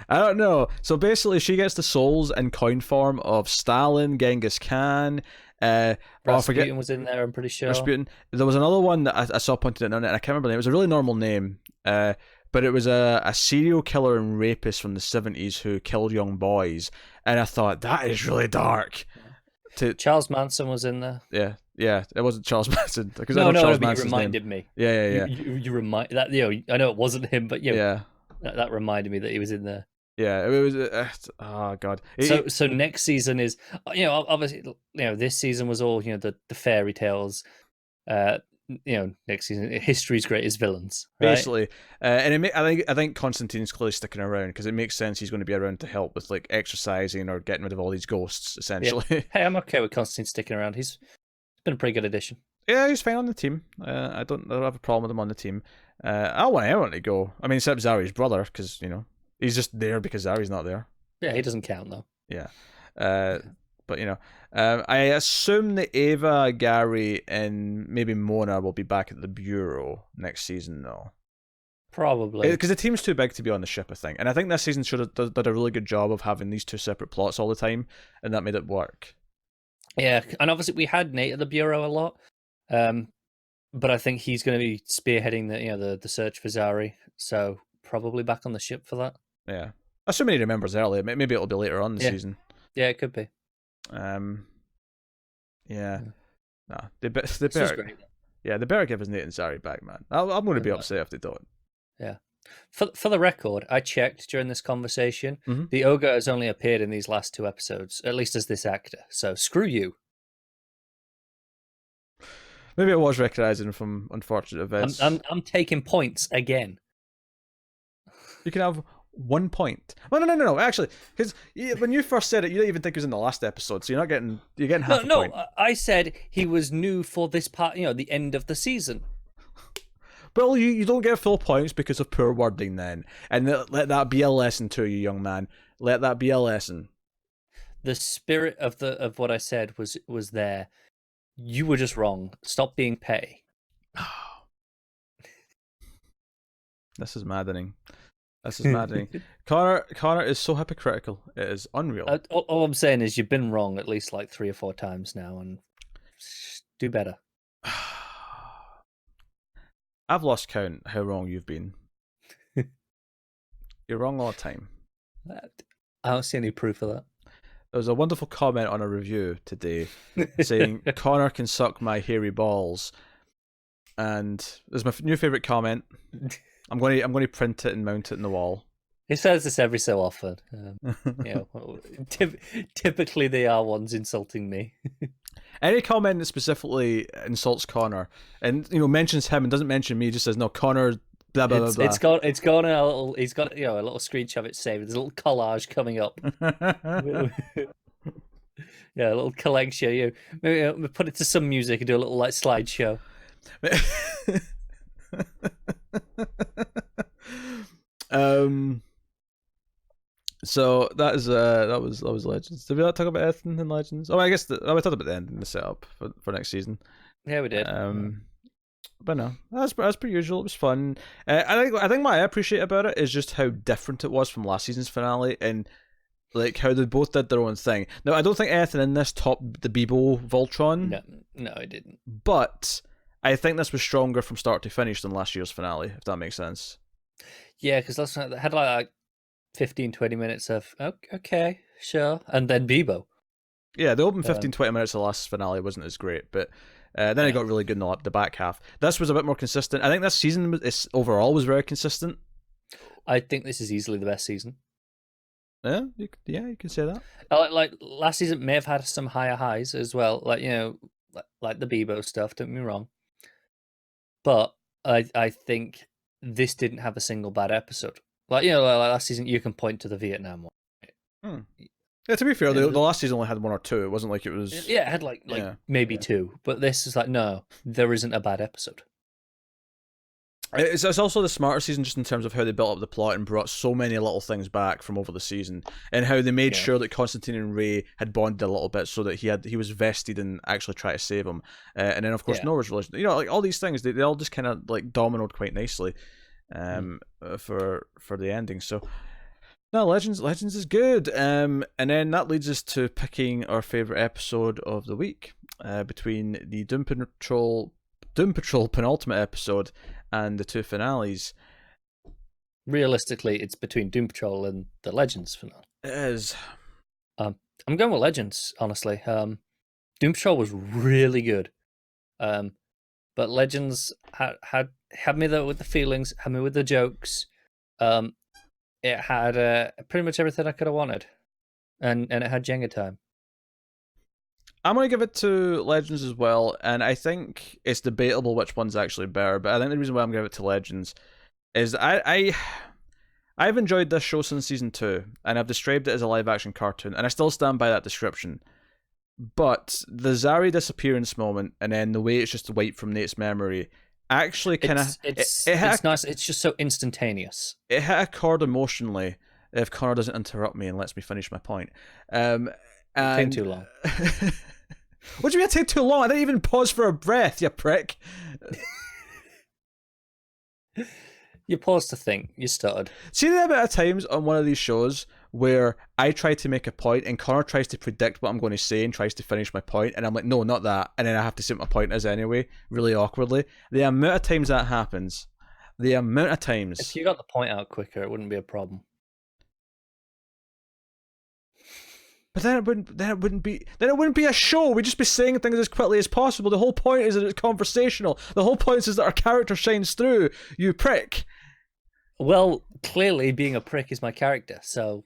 I don't know. So basically, she gets the souls in coin form of Stalin, Genghis Khan. Rasputin was in there, I'm pretty sure. Rasputin. There was another one that I saw pointed out on it, and I can't remember the name. It was a really normal name. But it was a serial killer and rapist from the 70s who killed young boys. And I thought, that is really dark. Charles Manson was in there. Yeah. It wasn't Charles Manson because no, Charles Manson's it reminded name. me. Yeah. You remind that. I know it wasn't him, but that reminded me that he was in there. Yeah, it was. Oh god. So next season is, obviously, this season was all the fairy tales. next season, history's greatest villains, right? Basically, and I think Constantine's clearly sticking around because it makes sense he's going to be around to help with like exercising or getting rid of all these ghosts, essentially. Yeah. Hey, I'm okay with Constantine sticking around. He's been a pretty good addition. Yeah, he's fine on the team. I don't have a problem with him on the team. I want anyone to go. I mean, except Zari's brother, because he's just there because Zari's not there. Yeah, he doesn't count though. Yeah. But I assume that Ava, Gary, and maybe Mona will be back at the bureau next season, though. Probably because the team's too big to be on the ship, I think. And I think this season should have did a really good job of having these two separate plots all the time, and that made it work. Yeah, and obviously we had Nate at the bureau a lot, but I think he's going to be spearheading the search for Zari, so probably back on the ship for that. Yeah, assuming he remembers early. Maybe it'll be later on in the season. Yeah, it could be. Yeah. Nah, they better. Yeah, they better give us Nate and Zari back, man. I'm going to be upset if they don't. Yeah. For the record, I checked during this conversation. Mm-hmm. The ogre has only appeared in these last 2 episodes, at least as this actor. So screw you. Maybe it was recognising from unfortunate events. I'm taking points again. You can have 1 point. Oh, no. Actually, because when you first said it, you didn't even think it was in the last episode, so you're getting half a point. No, I said he was new for this part, the end of the season. Well, you don't get full points because of poor wording then. And let that be a lesson to you, young man. Let that be a lesson. The spirit of what I said was there. You were just wrong. Stop being petty. This is maddening. Connor is so hypocritical. It is unreal. All I'm saying is you've been wrong at least like 3 or 4 times now, and do better. I've lost count how wrong you've been. You're wrong all the time. I don't see any proof of that. There was a wonderful comment on a review today saying Connor can suck my hairy balls, and there's my new favorite comment. I'm going to print it and mount it in the wall. He says this every so often. Typically they are ones insulting me. Any comment that specifically insults Connor and mentions him and doesn't mention me, just says no, Connor. Blah blah blah. It's gone a little. He's got a little screenshot of it saved. There's a little collage coming up. Yeah, a little collection. Maybe put it to some music and do a little like slideshow. So that was Legends. Did we not talk about anything in Legends? Oh, I guess we talked about the ending, the setup for next season. Yeah, we did. But no, as per usual, it was fun. I think what I appreciate about it is just how different it was from last season's finale, and like how they both did their own thing. Now, I don't think anything in this topped the Bebo Voltron. No, it didn't. But I think this was stronger from start to finish than last year's finale, if that makes sense. Yeah, because last night they had like 15-20 minutes of okay, sure, and then Bebo. Yeah, the open 15-20 minutes of the last finale wasn't as great, but then it got really good in the back half. This was a bit more consistent. I think this season overall was very consistent. I think this is easily the best season. Yeah, you can say that. Like last season may have had some higher highs as well, like like the Bebo stuff. Don't get me wrong, but I think this didn't have a single bad episode. Like like last season, you can point to the Vietnam one. Yeah, to be fair, the last season only had 1 or 2. It wasn't like it was. Yeah, it had like maybe 2, but this is like no, there isn't a bad episode. It's also the smarter season just in terms of how they built up the plot and brought so many little things back from over the season, and how they made sure that Constantine and Ray had bonded a little bit so that he was vested in actually trying to save him, and then of course Nora's relation. Like all these things, they all just kind of like dominoed quite nicely, for the ending. So. No, Legends is good. And then that leads us to picking our favourite episode of the week, between the Doom Patrol penultimate episode and the 2 finales. Realistically, it's between Doom Patrol and the Legends finale. It is. I'm going with Legends, honestly. Doom Patrol was really good, but Legends had me though with the feelings, had me with the jokes. It had pretty much everything I could have wanted, and it had Jenga time. I'm going to give it to Legends as well, and I think it's debatable which one's actually better, but I think the reason why I'm giving it to Legends is I've enjoyed this show since season 2, and I've described it as a live-action cartoon, and I still stand by that description. But the Zari disappearance moment, and then the way it's just wiped from Nate's memory, actually kind of... It's nice. It's just so instantaneous. It hit a chord emotionally, if Connor doesn't interrupt me and lets me finish my point. And... It took too long. What do you mean it take too long? I didn't even pause for a breath, you prick. You paused to think. You stuttered. See the amount of times on one of these shows where I try to make a point and Connor tries to predict what I'm going to say and tries to finish my point, and I'm like, no, not that, and then I have to say what my point is anyway, really awkwardly. The amount of times that happens, the amount of times... If you got the point out quicker, it wouldn't be a problem. But then it wouldn't be a show. We'd just be saying things as quickly as possible. The whole point is that it's conversational. The whole point is that our character shines through. You prick. Well, clearly being a prick is my character, so...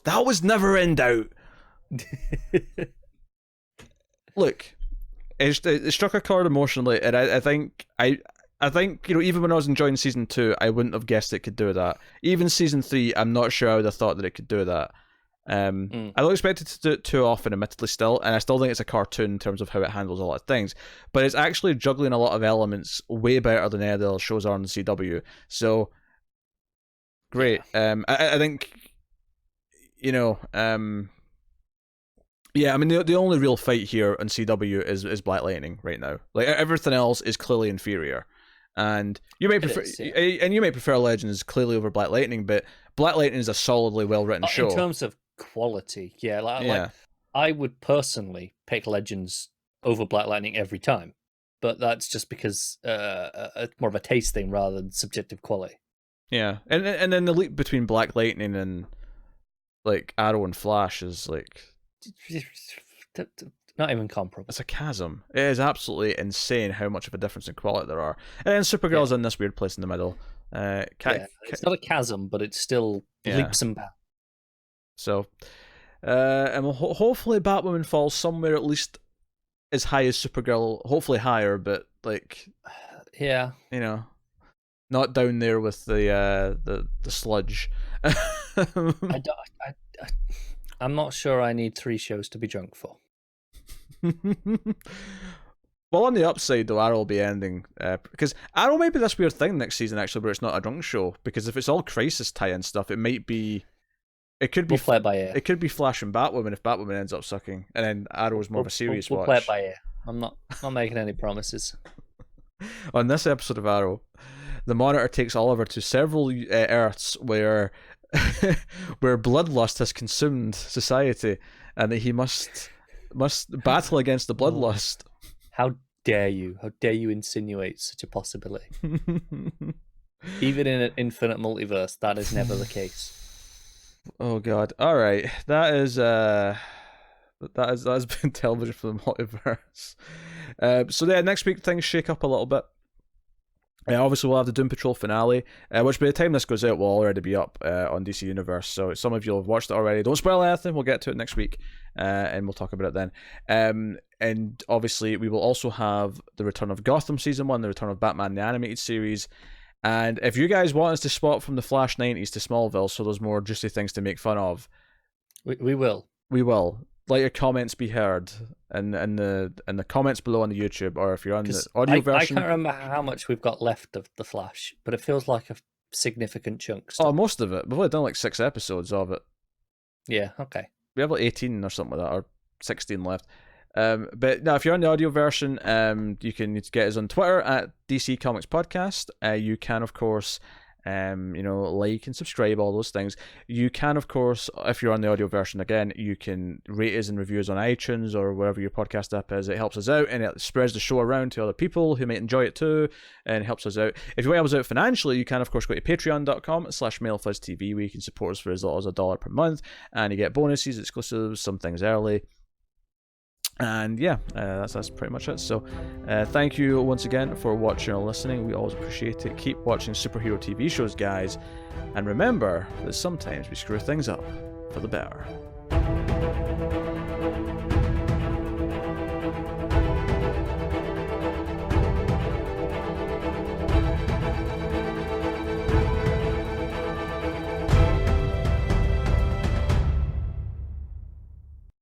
That was never in doubt. Look, it struck a chord emotionally, and I think, even when I was enjoying season 2, I wouldn't have guessed it could do that. Even season 3, I'm not sure I would have thought that it could do that. I don't expect it to do it too often, admittedly, still, and I still think it's a cartoon in terms of how it handles a lot of things, but it's actually juggling a lot of elements way better than any of the other shows are on the CW, so great. I think, the only real fight here on CW is Black Lightning right now. Like, everything else is clearly inferior. And you may prefer Legends clearly over Black Lightning, but Black Lightning is a solidly well-written show. In terms of quality, like I would personally pick Legends over Black Lightning every time, but that's just because more of a taste thing rather than subjective quality. Yeah, and then the leap between Black Lightning and like Arrow and Flash is like not even comparable. It's a chasm. It is absolutely insane how much of a difference in quality there are. And then Supergirl's in this weird place in the middle. It's not a chasm, but it's still leaps and bounds. So, and hopefully Batwoman falls somewhere at least as high as Supergirl. Hopefully higher, but like, not down there with the sludge. I'm not sure I need 3 shows to be drunk for. Well, on the upside though, Arrow will be ending because Arrow might be this weird thing next season actually, where it's not a drunk show, because if it's all Crisis tie-in stuff, it could be we'll play it by ear. It could be Flash and Batwoman if Batwoman ends up sucking, and then Arrow's more of a serious watch. We'll play it by ear. I'm not making any promises. On this episode of Arrow, the Monitor takes Oliver to several Earths where bloodlust has consumed society, and that he must battle against the bloodlust. How dare you? How dare you insinuate such a possibility? Even in an infinite multiverse, that is never the case. Oh God! All right, that's been television for the multiverse. So yeah, next week things shake up a little bit. Obviously, we'll have the Doom Patrol finale, which by the time this goes out will already be up on DC Universe. So some of you will have watched it already. Don't spoil anything. We'll get to it next week, and we'll talk about it then. And obviously, we will also have the return of Gotham Season 1, the return of Batman the Animated Series. And if you guys want us to swap from the Flash 90s to Smallville so there's more juicy things to make fun of, we will. We will. Let your comments be heard in the comments below on the YouTube, or if you're on the audio version. I can't remember how much we've got left of the Flash, but it feels like a significant chunk. Oh, most of it. We've only done like 6 episodes of it. Yeah, okay. We have like 18 or something like that, or 16 left. But now, if you're on the audio version, you can get us on Twitter at DC Comics Podcast. You can, of course, like and subscribe, all those things. You can, of course, if you're on the audio version, again, you can rate us and review us on iTunes or wherever your podcast app is. It helps us out, and it spreads the show around to other people who might enjoy it too, and it helps us out. If you want to help us out financially, you can, of course, go to patreon.com/MailFuzzTV, where you can support us for as little as $1 per month, and you get bonuses, exclusives, some things early. And yeah, that's pretty much it. So thank you once again for watching or listening. We always appreciate it. Keep watching superhero TV shows, guys, and remember that sometimes we screw things up for the better.